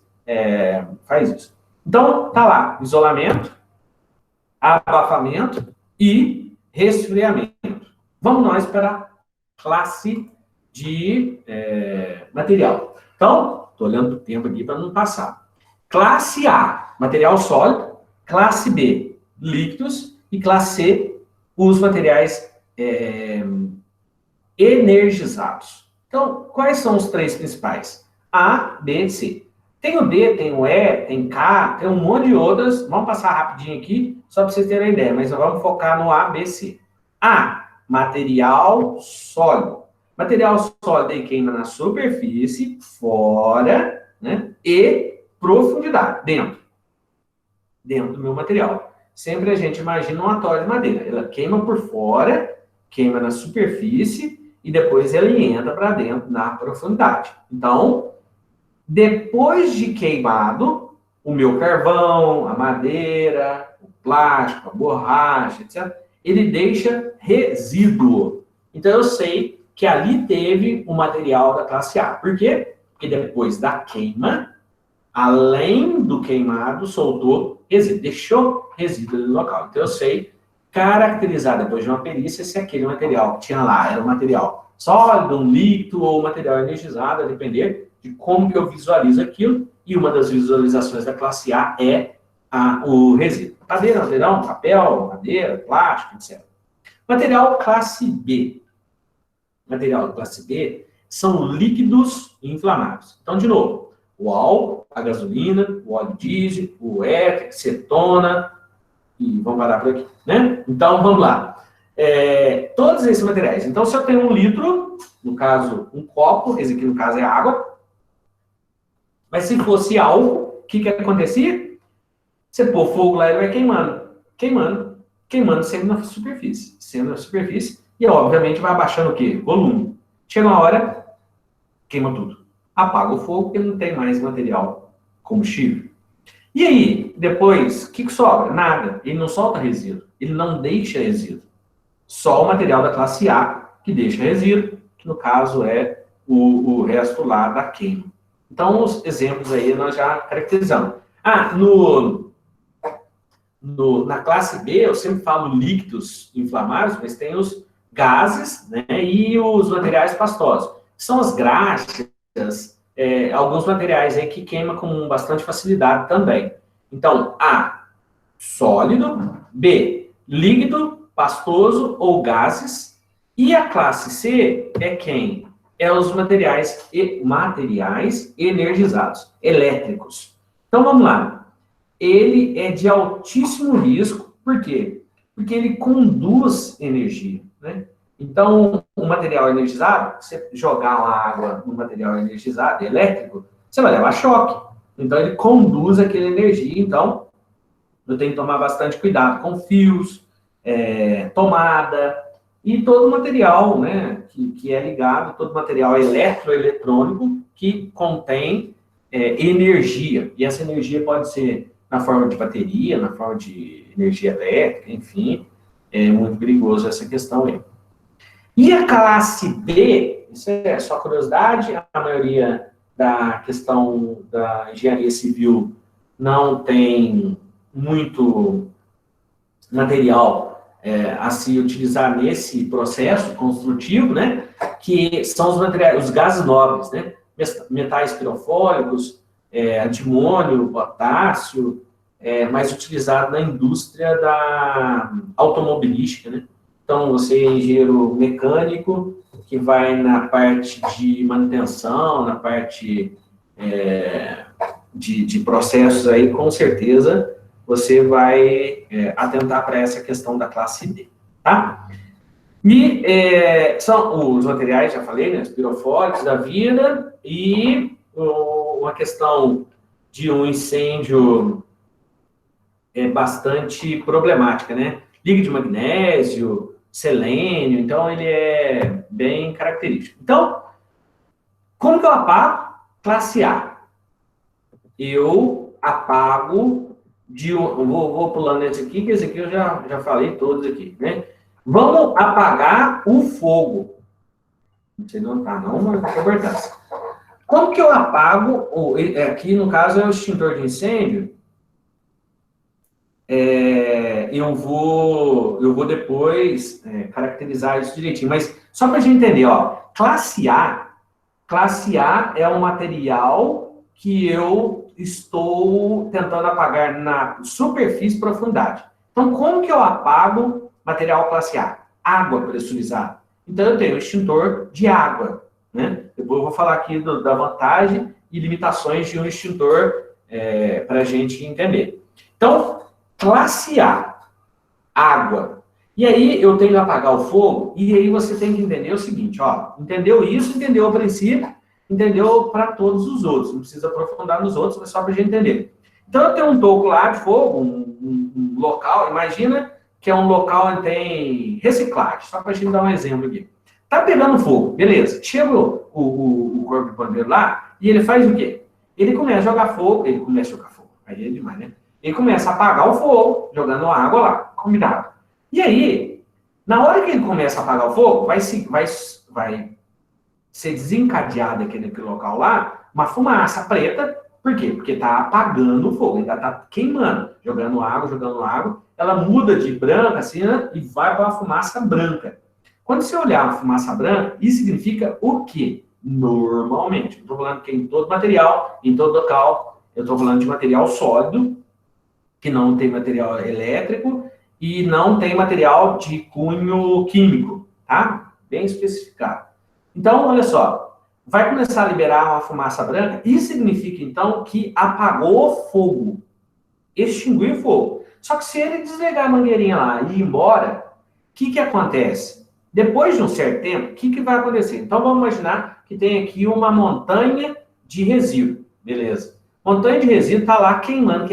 faz isso. Então, tá lá. Isolamento, abafamento e resfriamento. Vamos nós para a classe de material. Então, estou olhando o tempo aqui para não passar. Classe A, material sólido. Classe B, líquidos. E classe C, os materiais energizados. Então, quais são os três principais? A, B e C. Tem o D, tem o E, tem K, tem um monte de outras. Vamos passar rapidinho aqui, só para vocês terem uma ideia, mas vamos focar no A, B e C. A, material sólido. Material sólido aí queima na superfície, fora, né? E profundidade, dentro do meu material. Sempre a gente imagina uma toalha de madeira. Ela queima por fora, queima na superfície e depois ela entra para dentro na profundidade. Então, depois de queimado, o meu carvão, a madeira, plástico, a borracha, etc., ele deixa resíduo. Então, eu sei que ali teve o material da classe A. Por quê? Porque depois da queima, além do queimado, soltou resíduo, deixou resíduo no local. Então, eu sei caracterizar depois de uma perícia se aquele material que tinha lá era um material sólido, um líquido ou um material energizado, a depender de como que eu visualizo aquilo. E uma das visualizações da classe A é o resíduo. Madeira, madeirão, papel, madeira, plástico, etc. Material classe B. Material classe B são líquidos inflamáveis. Então, de novo, o álcool, a gasolina, o óleo diesel, o éter, cetona, e vamos parar por aqui, né? Então, vamos lá. Todos esses materiais. Então, se eu tenho 1 litro, no caso, um copo, esse aqui no caso é água, mas se fosse álcool, o que acontecia? Você pôr fogo lá, ele vai queimando sempre na superfície, e obviamente vai abaixando o quê? Volume. Chega uma hora, queima tudo. Apaga o fogo, porque não tem mais material combustível. E aí, depois, o que sobra? Nada. Ele não solta resíduo, ele não deixa resíduo. Só o material da classe A que deixa resíduo, que no caso é o resto lá da queima. Então, os exemplos aí nós já caracterizamos. Na classe B, eu sempre falo líquidos inflamáveis, mas tem os gases, né, e os materiais pastosos. São as graxas, alguns materiais aí que queimam com bastante facilidade também. Então, A, sólido, B, líquido, pastoso ou gases, e a classe C é quem? É os materiais energizados, elétricos. Então, vamos lá. Ele é de altíssimo risco, por quê? Porque ele conduz energia, né? Então, o material energizado, você jogar uma água no material energizado, elétrico, você vai levar choque. Então, ele conduz aquela energia. Então, eu tenho que tomar bastante cuidado com fios, tomada e todo o material, né, que é ligado, todo material eletroeletrônico que contém energia. E essa energia pode ser na forma de bateria, na forma de energia elétrica, enfim, é muito perigoso essa questão aí. E a classe B, isso é só curiosidade, a maioria da questão da engenharia civil não tem muito material a se utilizar nesse processo construtivo, né? Que são os materiais, os gases nobres, né? Metais pirofólicos, antimônio, potássio, mais utilizado na indústria da automobilística, né? Então, você é engenheiro mecânico, que vai na parte de manutenção, na parte de processos aí, com certeza, você vai atentar para essa questão da classe D, tá? E são os materiais, já falei, né? Os pirofólicos da vida, e uma questão de um incêndio bastante problemática, né? Líquido de magnésio, selênio, então ele é bem característico. Então, como que eu apago? Classe A. Eu apago vou pulando esse aqui, que esse aqui eu já falei todos aqui, né? Vamos apagar o fogo. Não sei não tá, não, mas é importância. Como que eu apago? Aqui, no caso, é o extintor de incêndio. Eu vou depois caracterizar isso direitinho, mas só para a gente entender, ó, classe A é um material que eu estou tentando apagar na superfície e profundidade. Então, como que eu apago material classe A? Água pressurizada. Então, eu tenho um extintor de água, né? Depois eu vou falar aqui da vantagem e limitações de um extintor para a gente entender. Então, classe A, água. E aí eu tenho que apagar o fogo, e aí você tem que entender o seguinte, ó, entendeu isso, entendeu o princípio, entendeu para todos os outros, não precisa aprofundar nos outros, mas só para a gente entender. Então eu tenho um toco lá de fogo, um local, imagina que é um local onde tem reciclagem, só para a gente dar um exemplo aqui. Tá pegando fogo, beleza, chega o corpo de bombeiro lá, e ele faz o quê? Ele começa a jogar fogo, aí é demais, né? ele começa a apagar o fogo, jogando água lá, combinado. E aí, na hora que ele começa a apagar o fogo, vai ser desencadeada aqui naquele local lá, uma fumaça preta. Por quê? Porque está apagando o fogo, ainda está queimando, jogando água, ela muda de branca assim, né, e vai para a fumaça branca. Quando você olhar a fumaça branca, isso significa o quê? Normalmente, não estou falando que em todo material, em todo local, eu estou falando de material sólido, que não tem material elétrico e não tem material de cunho químico, tá? Bem especificado. Então, olha só, vai começar a liberar uma fumaça branca, isso significa, então, que apagou o fogo, extinguiu o fogo. Só que se ele desligar a mangueirinha lá e ir embora, o que acontece? Depois de um certo tempo, o que vai acontecer? Então, vamos imaginar que tem aqui uma montanha de resíduo, beleza? Montanha de resíduo está lá queimando.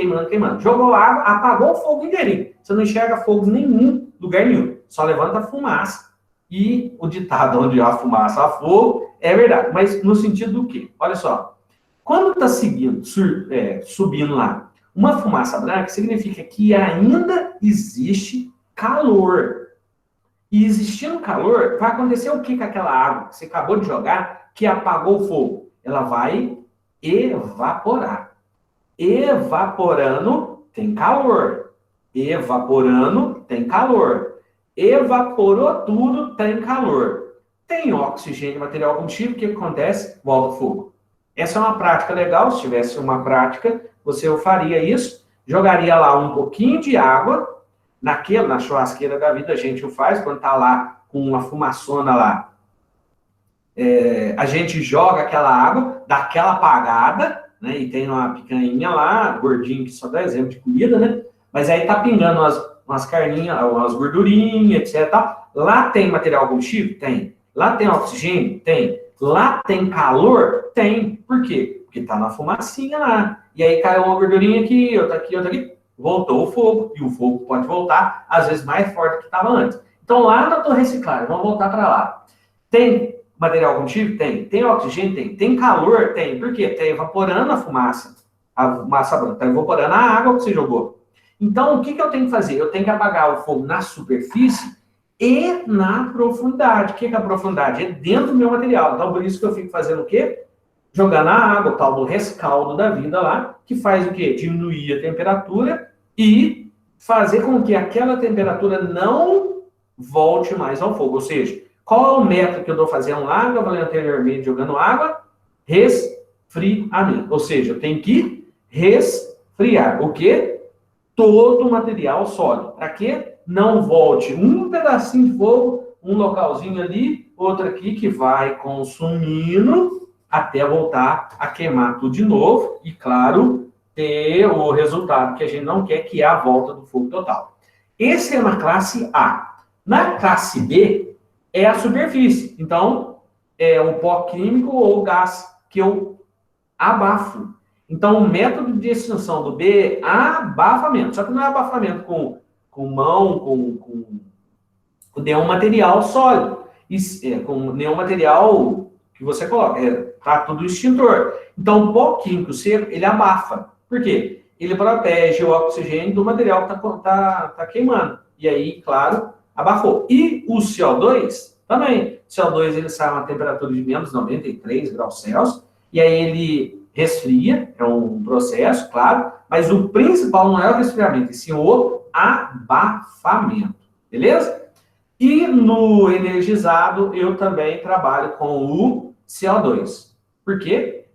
Jogou água, apagou o fogo inteirinho. Você não enxerga fogo nenhum, lugar nenhum. Só levanta fumaça. E o ditado onde há fumaça, há fogo, é verdade. Mas no sentido do quê? Olha só. Quando está subindo lá uma fumaça branca, significa que ainda existe calor. E existindo calor, vai acontecer o que com aquela água que você acabou de jogar, que apagou o fogo? Ela vai evaporar. Evaporando, tem calor. Evaporando, tem calor. Evaporou tudo, tem calor. Tem oxigênio, material combustível, o que acontece? Volta o fogo. Essa é uma prática legal. Se tivesse uma prática, você faria isso, jogaria lá um pouquinho de água, na churrasqueira da vida a gente o faz, quando está lá com uma fumaçona lá, a gente joga aquela água, dá aquela apagada, né, e tem uma picanha lá, gordinho, que só dá exemplo de comida, né, mas aí tá pingando umas carninhas, umas gordurinhas, etc. Lá tem material combustível? Tem. Lá tem oxigênio? Tem. Lá tem calor? Tem. Por quê? Porque tá na fumacinha lá. E aí caiu uma gordurinha aqui, outra aqui, voltou o fogo, e o fogo pode voltar, às vezes, mais forte do que estava antes. Então, lá na torre reciclagem, vamos voltar para lá. Tem material combustível? Tem. Tem oxigênio? Tem. Tem calor? Tem. Por quê? Está evaporando a fumaça branca, está evaporando a água que você jogou. Então, o que eu tenho que fazer? Eu tenho que apagar o fogo na superfície e na profundidade. O que é a profundidade? É dentro do meu material. Então, por isso que eu fico fazendo o quê? Jogar na água, o tal do rescaldo da vida lá, que faz o quê? Diminuir a temperatura e fazer com que aquela temperatura não volte mais ao fogo. Ou seja, qual é o método que eu estou fazendo lá, que eu falei anteriormente, jogando água? Resfriamento. Ou seja, eu tenho que resfriar. O quê? Todo o material sólido. Para quê? Não volte um pedacinho de fogo, um localzinho ali, outro aqui, que vai consumindo até voltar a queimar tudo de novo e, claro, ter o resultado que a gente não quer, que é a volta do fogo total. Esse é na classe A. Na classe B, é a superfície. Então, é o pó químico ou gás que eu abafo. Então, o método de extinção do B é abafamento. Só que não é abafamento com mão, com nenhum material sólido. Com nenhum material que você coloca. Tá tudo extintor. Então, o pó químico seco, ele abafa. Por quê? Ele protege o oxigênio do material que tá queimando. E aí, claro, abafou. E o CO2 também. O CO2 ele sai a uma temperatura de menos 93 graus Celsius. E aí ele resfria, é um processo, claro. Mas o principal não é o resfriamento, e sim o abafamento. Beleza? E no energizado, eu também trabalho com o CO2. Por quê?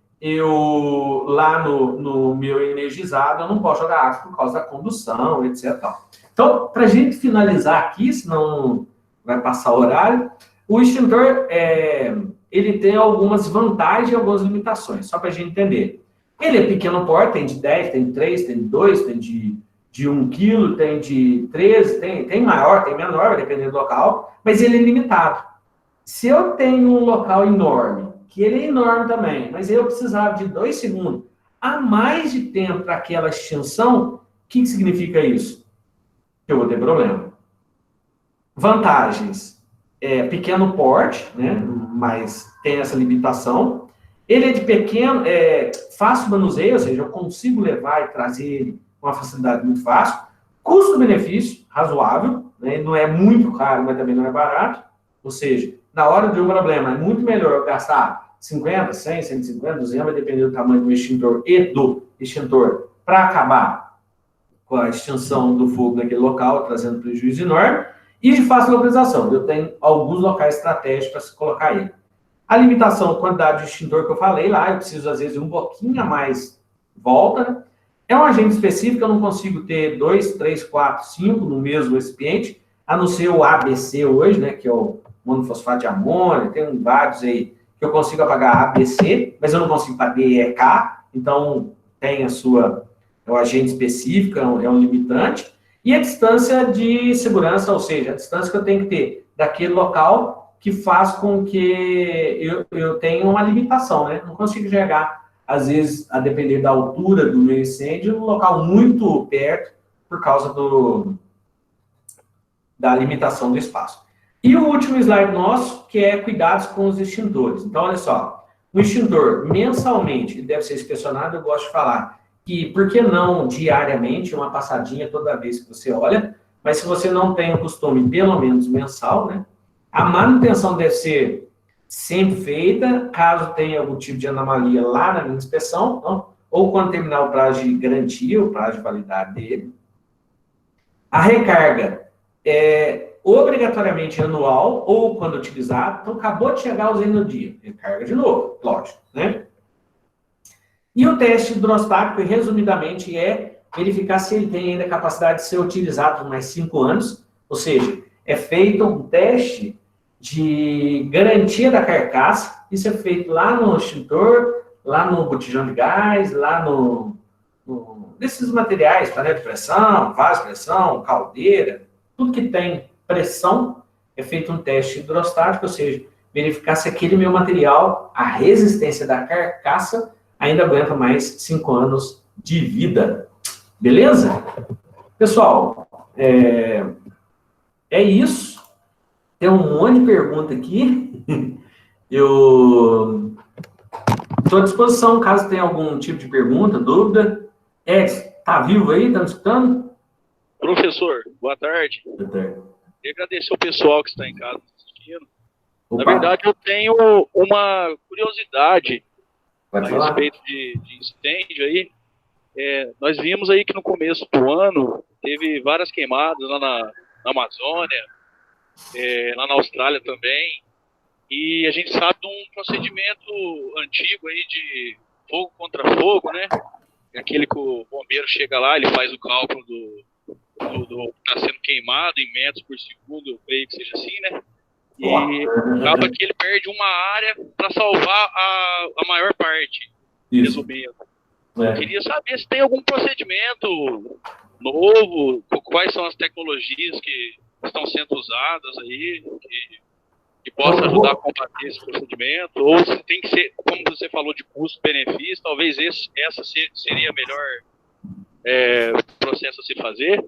Lá no meu energizado, eu não posso jogar água por causa da condução, etc. Então, para a gente finalizar aqui, senão vai passar o horário, o extintor, ele tem algumas vantagens e algumas limitações, só para a gente entender. Ele é pequeno porte, tem de 10, tem de 3, tem de 2, tem de 1 quilo, tem de 13, tem maior, tem menor, vai depender do local, mas ele é limitado. Se eu tenho um local enorme, que ele é enorme também, mas eu precisava de 2 segundos a mais de tempo para aquela extinção, o que significa isso? Eu vou ter problema. Vantagens. Pequeno porte, né? Mas tem essa limitação. Ele é de pequeno, fácil manuseio, ou seja, eu consigo levar e trazer ele uma facilidade muito fácil, custo-benefício razoável, né? Não é muito caro, mas também não é barato, ou seja, na hora de um problema, é muito melhor eu gastar 50, 100, 150, 200, vai depender do tamanho do extintor e do extintor, para acabar com a extinção do fogo naquele local, trazendo prejuízo enorme, e de fácil localização. Eu tenho alguns locais estratégicos para se colocar ele. A limitação, a quantidade de extintor que eu falei lá, eu preciso, às vezes, um pouquinho a mais volta, né? É um agente específico, eu não consigo ter 2, 3, 4, 5 no mesmo recipiente, a não ser o ABC hoje, né, que é o monofosfato de amônio, tem vários aí que eu consigo apagar ABC, mas eu não consigo para D, E, K, então tem a sua, é um agente específico, é um limitante, e a distância de segurança, ou seja, a distância que eu tenho que ter daquele local que faz com que eu tenha uma limitação, né? Não consigo chegar, às vezes, a depender da altura do meu incêndio, num local muito perto, por causa da limitação do espaço. E o último slide nosso, que é cuidados com os extintores. Então, olha só, o extintor, mensalmente, ele deve ser inspecionado, eu gosto de falar que, por que não diariamente, uma passadinha toda vez que você olha, mas se você não tem o costume, pelo menos mensal, né? A manutenção deve ser sempre feita, caso tenha algum tipo de anomalia lá na minha inspeção, não? Ou quando terminar o prazo de garantia, o prazo de validade dele. A recarga é obrigatoriamente anual ou quando utilizado. Então, acabou de chegar, usei no dia. Recarga de novo, lógico, né? E o teste hidrostático, resumidamente, é verificar se ele tem ainda capacidade de ser utilizado por mais 5 anos. Ou seja, é feito um teste de garantia da carcaça. Isso é feito lá no extintor, lá no botijão de gás, lá nesses materiais, panela de pressão, vaso de pressão, caldeira, tudo que tem pressão, é feito um teste hidrostático, ou seja, verificar se aquele meu material, a resistência da carcaça, ainda aguenta mais 5 anos de vida. Beleza? Pessoal, é isso. Tem um monte de pergunta aqui. Eu estou à disposição, caso tenha algum tipo de pergunta, dúvida. Tá vivo aí? Tá me escutando? Professor, boa tarde. Boa tarde. Queria agradecer o pessoal que está em casa assistindo. Opa. Na verdade, eu tenho uma curiosidade a respeito de incêndio aí. Nós vimos aí que no começo do ano teve várias queimadas lá na Amazônia, lá na Austrália também. E a gente sabe de um procedimento antigo aí de fogo contra fogo, né? Aquele que o bombeiro chega lá, ele faz o cálculo do que está sendo queimado em metros por segundo, eu creio que seja assim, né? E acaba que ele perde uma área para salvar a maior parte, resumindo. Eu queria saber se tem algum procedimento novo, quais são as tecnologias que estão sendo usadas aí, que possa ajudar a combater esse procedimento, ou se tem que ser, como você falou, de custo-benefício, talvez essa seria a melhor processo a se fazer.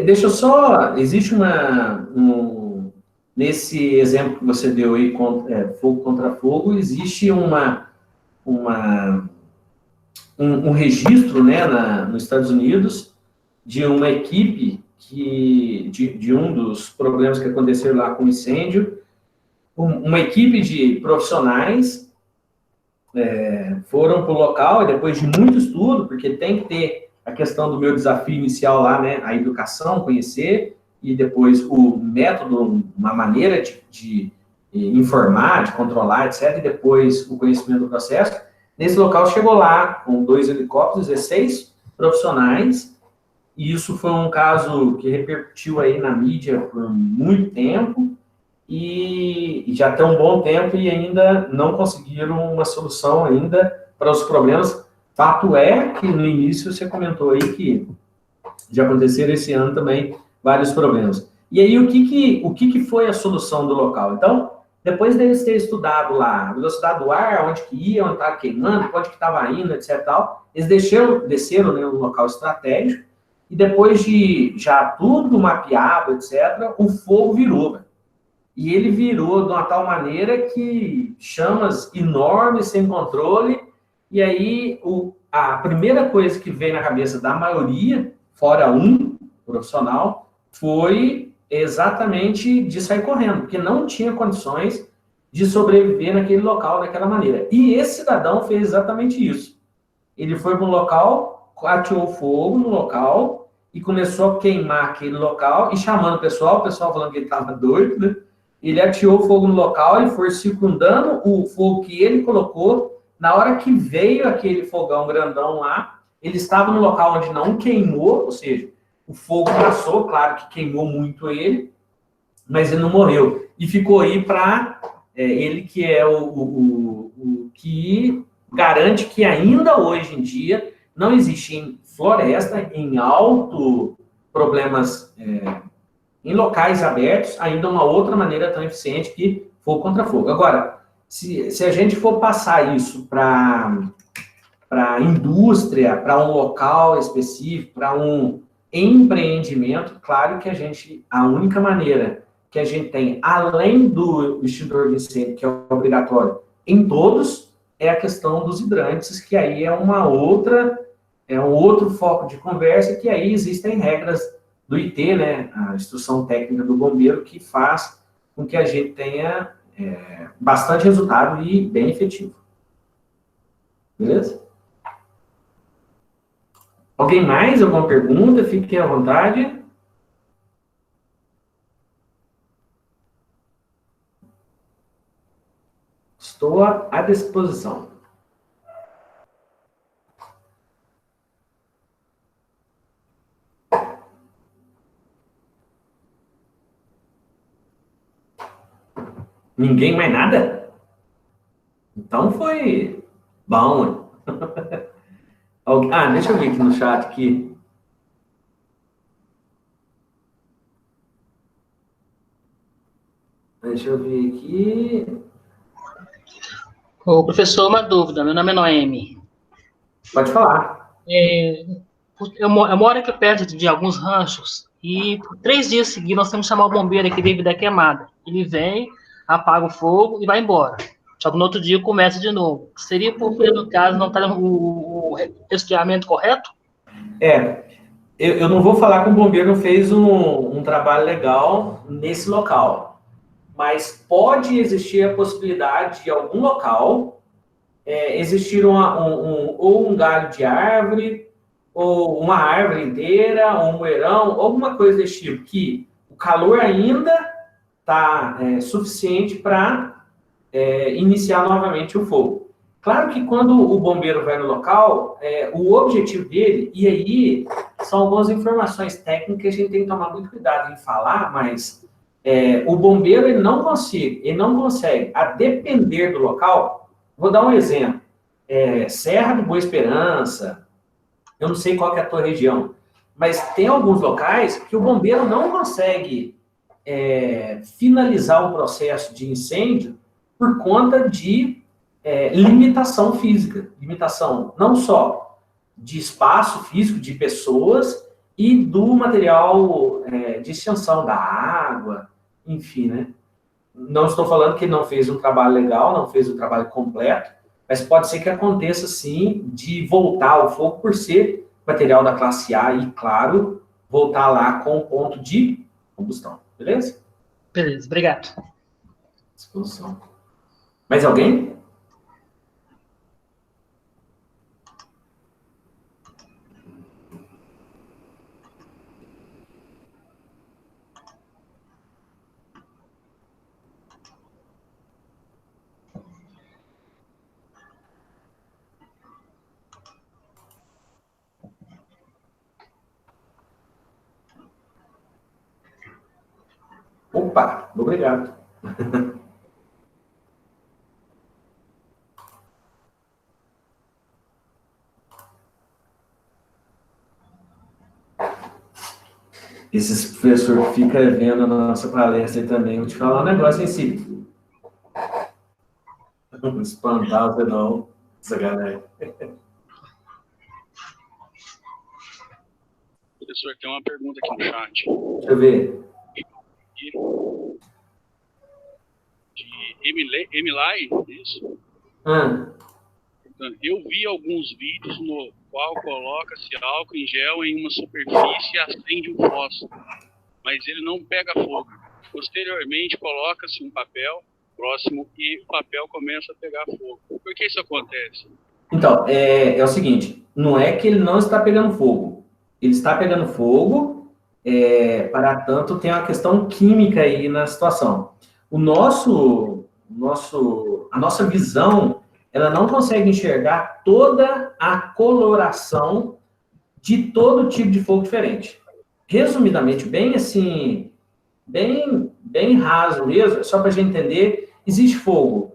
Deixa eu só... Existe nesse exemplo que você deu aí, fogo contra fogo, existe um registro, né, nos Estados Unidos de uma equipe de um dos problemas que aconteceram lá com o incêndio, uma equipe de profissionais foram para o local, e depois de muito estudo, porque tem que ter a questão do meu desafio inicial lá, né, a educação, conhecer, e depois o método, uma maneira de informar, de controlar, etc., e depois o conhecimento do processo. Nesse local chegou lá com 2 helicópteros, 16 profissionais, e isso foi um caso que repercutiu aí na mídia por muito tempo, e já tem um bom tempo e ainda não conseguiram uma solução ainda para os problemas. Fato é que no início você comentou aí que já aconteceram esse ano também vários problemas. E aí o que foi a solução do local? Então, depois deles terem estudado lá a velocidade do ar, onde que ia, onde estava queimando, onde que estava indo, etc. Tal, eles desceram né, um local estratégico, e depois de já tudo mapeado, etc., o fogo virou. E ele virou de uma tal maneira que chamas enormes, sem controle, E aí, a primeira coisa que veio na cabeça da maioria, fora um profissional, foi exatamente de sair correndo, porque não tinha condições de sobreviver naquele local daquela maneira. E esse cidadão fez exatamente isso. Ele foi para um local, ateou fogo no local e começou a queimar aquele local e chamando o pessoal falando que ele estava doido, né? Ele ateou fogo no local e foi circundando o fogo que ele colocou. Na hora que veio aquele fogão grandão lá, ele estava no local onde não queimou, ou seja, o fogo passou, claro que queimou muito ele, mas ele não morreu. E ficou aí para ele que é o que garante que ainda hoje em dia não existe em floresta, em alto problemas, em locais abertos, ainda uma outra maneira tão eficiente que fogo contra fogo. Agora, se a gente for passar isso para a indústria, para um local específico, para um empreendimento, claro que a única maneira que a gente tem, além do extintor de incêndio, que é obrigatório em todos, é a questão dos hidrantes, que aí é um outro foco de conversa, que aí existem regras do IT, né, a Instrução Técnica do Bombeiro, que faz com que a gente tenha bastante resultado e bem efetivo. Beleza? Alguém mais? Alguma pergunta? Fiquem à vontade. Estou à disposição. Ninguém mais nada? Então foi bom. Deixa eu ver aqui no chat aqui. Deixa eu ver aqui. Ô, professor, uma dúvida. Meu nome é Noemi. Pode falar. Eu moro aqui perto de alguns ranchos e por 3 dias seguidos nós temos que chamar o bombeiro aqui devido à queimada. Ele vem, apaga o fogo e vai embora. Só que no outro dia começa de novo. Seria porque, no caso, não está o resfriamento correto? Eu não vou falar que o bombeiro não fez um trabalho legal nesse local, mas pode existir a possibilidade de algum local existir ou um galho de árvore, ou uma árvore inteira, ou um moeirão, alguma coisa desse tipo, que o calor ainda está suficiente para iniciar novamente o fogo. Claro que quando o bombeiro vai no local, o objetivo dele, e aí são algumas informações técnicas que a gente tem que tomar muito cuidado em falar, mas o bombeiro ele não consegue, a depender do local. Vou dar um exemplo. Serra de Boa Esperança, eu não sei qual que é a tua região, mas tem alguns locais que o bombeiro não consegue finalizar o processo de incêndio por conta de limitação física. Limitação não só de espaço físico, de pessoas, e do material de extensão da água, enfim, né? Não estou falando que ele não fez um trabalho legal, não fez um trabalho completo, mas pode ser que aconteça, sim, de voltar ao fogo por ser material da classe A e, claro, voltar lá com o ponto de combustão. Beleza? Beleza, obrigado. Disposição. Mais alguém? Opa, obrigado. Esses professores que ficam vendo a nossa palestra aí também, vou te falar um negócio em si. Não espantar você não, essa galera. Professor, tem uma pergunta aqui no chat. Deixa eu ver. De Emilai, isso? Eu vi alguns vídeos no qual coloca-se álcool em gel em uma superfície e acende um fósforo, mas ele não pega fogo. Posteriormente, coloca-se um papel próximo e o papel começa a pegar fogo. Por que isso acontece? Então, é o seguinte, não é que ele não está pegando fogo. Ele está pegando fogo, para tanto, tem uma questão química aí na situação. A nossa visão, ela não consegue enxergar toda a coloração de todo tipo de fogo diferente. Resumidamente, bem assim, bem raso mesmo, só para a gente entender, existe fogo.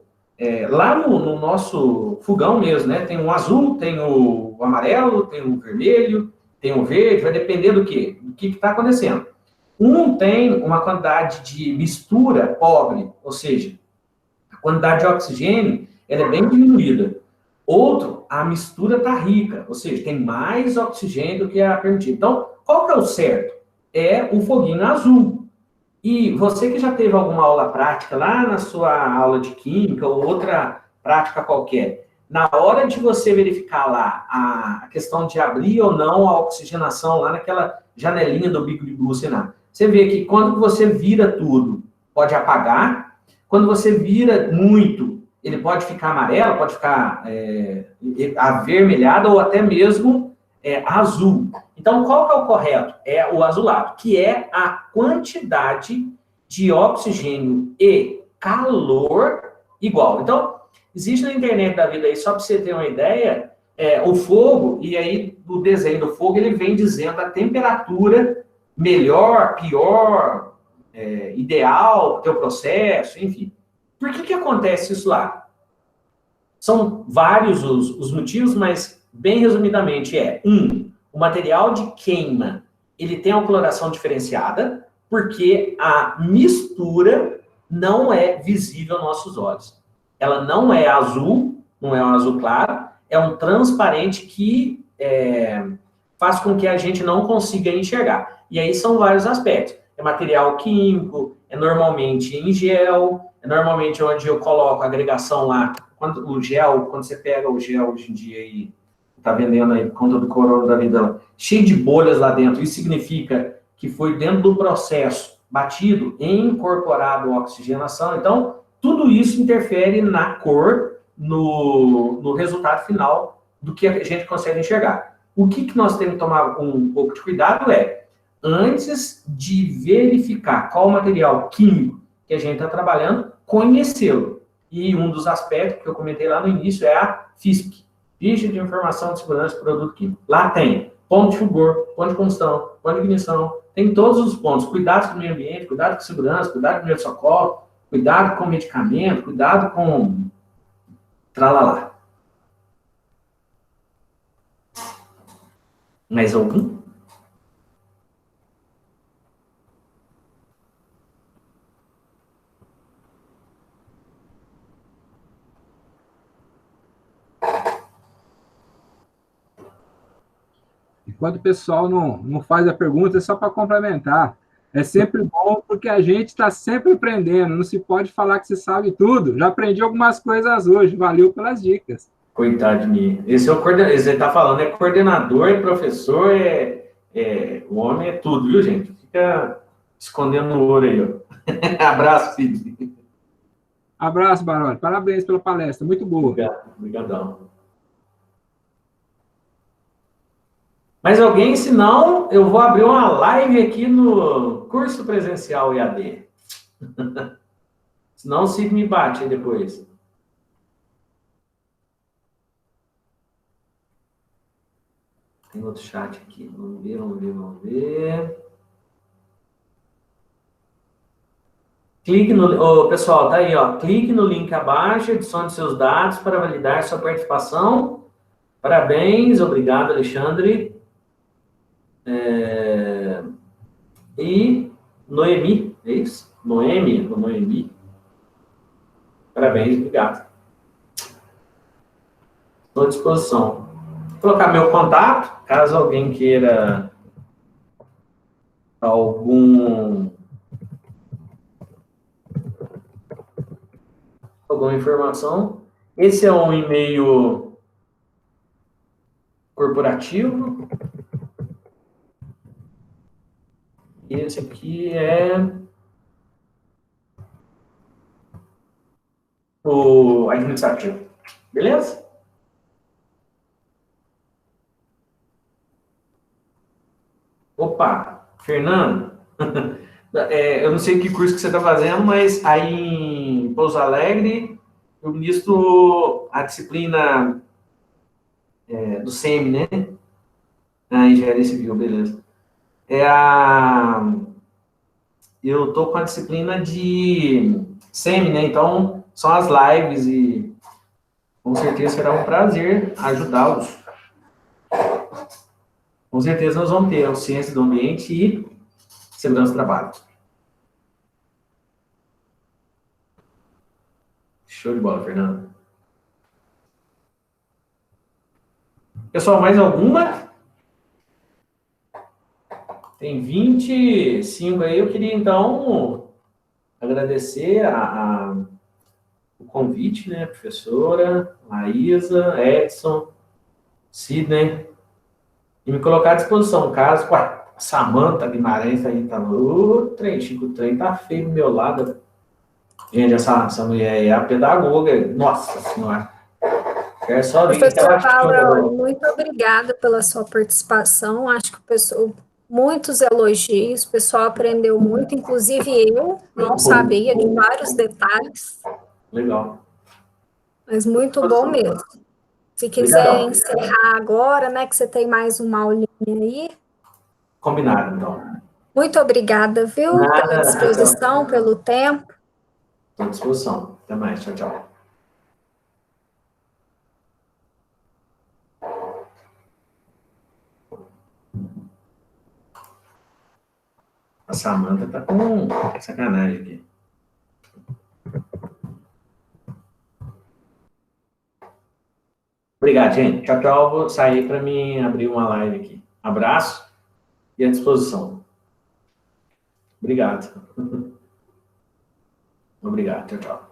Lá no nosso fogão mesmo, né? Tem o azul, tem o amarelo, tem o vermelho, tem o verde, vai depender do quê? Do que está acontecendo. Um tem uma quantidade de mistura pobre, ou seja, a quantidade de oxigênio ela é bem diminuída. Outro, a mistura está rica, ou seja, tem mais oxigênio do que é permitido. Então, qual que é o certo? É o foguinho azul. E você que já teve alguma aula prática lá na sua aula de química ou outra prática qualquer, na hora de você verificar lá a questão de abrir ou não a oxigenação lá naquela janelinha do Big Blue Sinar, você vê que quando você vira tudo, pode apagar. Quando você vira muito, ele pode ficar amarelo, pode ficar avermelhado ou até mesmo azul. Então, qual que é o correto? É o azulado, que é a quantidade de oxigênio e calor igual. Então, existe na internet da vida aí, só para você ter uma ideia, o fogo, e aí o desenho do fogo, ele vem dizendo a temperatura melhor, pior, ideal para o teu processo, enfim. Por que acontece isso lá? São vários os motivos, mas bem resumidamente o material de queima, ele tem uma coloração diferenciada, porque a mistura não é visível aos nossos olhos. Ela não é azul, não é um azul claro, é um transparente que faz com que a gente não consiga enxergar. E aí são vários aspectos. É material químico, é normalmente em gel, é normalmente onde eu coloco a agregação lá. Quando você pega o gel hoje em dia e está vendendo aí por conta do corona da vida, cheio de bolhas lá dentro, isso significa que foi dentro do processo batido e incorporado a oxigenação. Então, tudo isso interfere na cor, no resultado final do que a gente consegue enxergar. O que nós temos que tomar um pouco de cuidado antes de verificar qual material químico que a gente está trabalhando, conhecê-lo. E um dos aspectos que eu comentei lá no início é a FISP, Ficha de Informação de Segurança do Produto Químico. Lá tem ponto de fulgor, ponto de combustão, ponto de ignição, tem todos os pontos. Cuidado com o meio ambiente, cuidado com segurança, cuidado com o primeiro socorro, cuidado com o medicamento, cuidado com tralalá. Mais algum? Enquanto o pessoal não faz a pergunta, é só para complementar. É sempre bom, porque a gente está sempre aprendendo. Não se pode falar que se sabe tudo. Já aprendi algumas coisas hoje. Valeu pelas dicas. Coitado de mim. Esse é o coordenador. Você está falando, é coordenador, é professor, o homem é tudo, viu, gente? Fica escondendo o ouro aí, ó. Abraço, Cid. Abraço, Baroni. Parabéns pela palestra. Muito boa. Obrigadão. Mais alguém? Se não, eu vou abrir uma live aqui no curso presencial EAD. Senão o Cid me bate aí depois. Tem outro chat aqui. Vamos ver. Clique no... pessoal, tá aí, ó. Clique no link abaixo, adicione seus dados para validar sua participação. Parabéns, obrigado, Alexandre. E Noemi, é isso? Noemi. Parabéns, obrigado. Estou à disposição. Vou colocar meu contato, caso alguém queira alguma informação. Esse é um e-mail corporativo. E esse aqui é o administrativo. Beleza? Opa, Fernando. Eu não sei que curso que você está fazendo, mas aí em Pouso Alegre, eu ministro a disciplina do SEMI, né? Engenharia Civil, beleza. Eu tô com a disciplina de SEMI, né? Então, são as lives e com certeza será um prazer ajudá-los. Com certeza nós vamos ter a ciência do ambiente e segurança do trabalho. Show de bola, Fernando. Pessoal, mais alguma? Tem 25 aí. Eu queria, então, agradecer o convite, né? Professora, Laísa, Edson, Sidney, e me colocar à disposição. Caso, a Samanta Guimarães aí tá no trem, Chico, o trem tá feio do meu lado. Gente, essa mulher aí é a pedagoga. Nossa Senhora. Quero só ver. Professor Paulo, muito obrigada pela sua participação. Acho que o pessoal, muitos elogios, o pessoal aprendeu muito, inclusive eu não sabia de vários detalhes. Legal. Mas muito bom mesmo. Se quiser encerrar agora, né, que você tem mais uma aulinha aí. Combinado, então. Muito obrigada, viu, pela disposição, pelo tempo. Estou à disposição. Até mais. Tchau, tchau. A Samanta tá com sacanagem aqui. Obrigado, gente. Tchau, tchau. Vou sair para mim abrir uma live aqui. Abraço e à disposição. Obrigado. Obrigado. Tchau, tchau.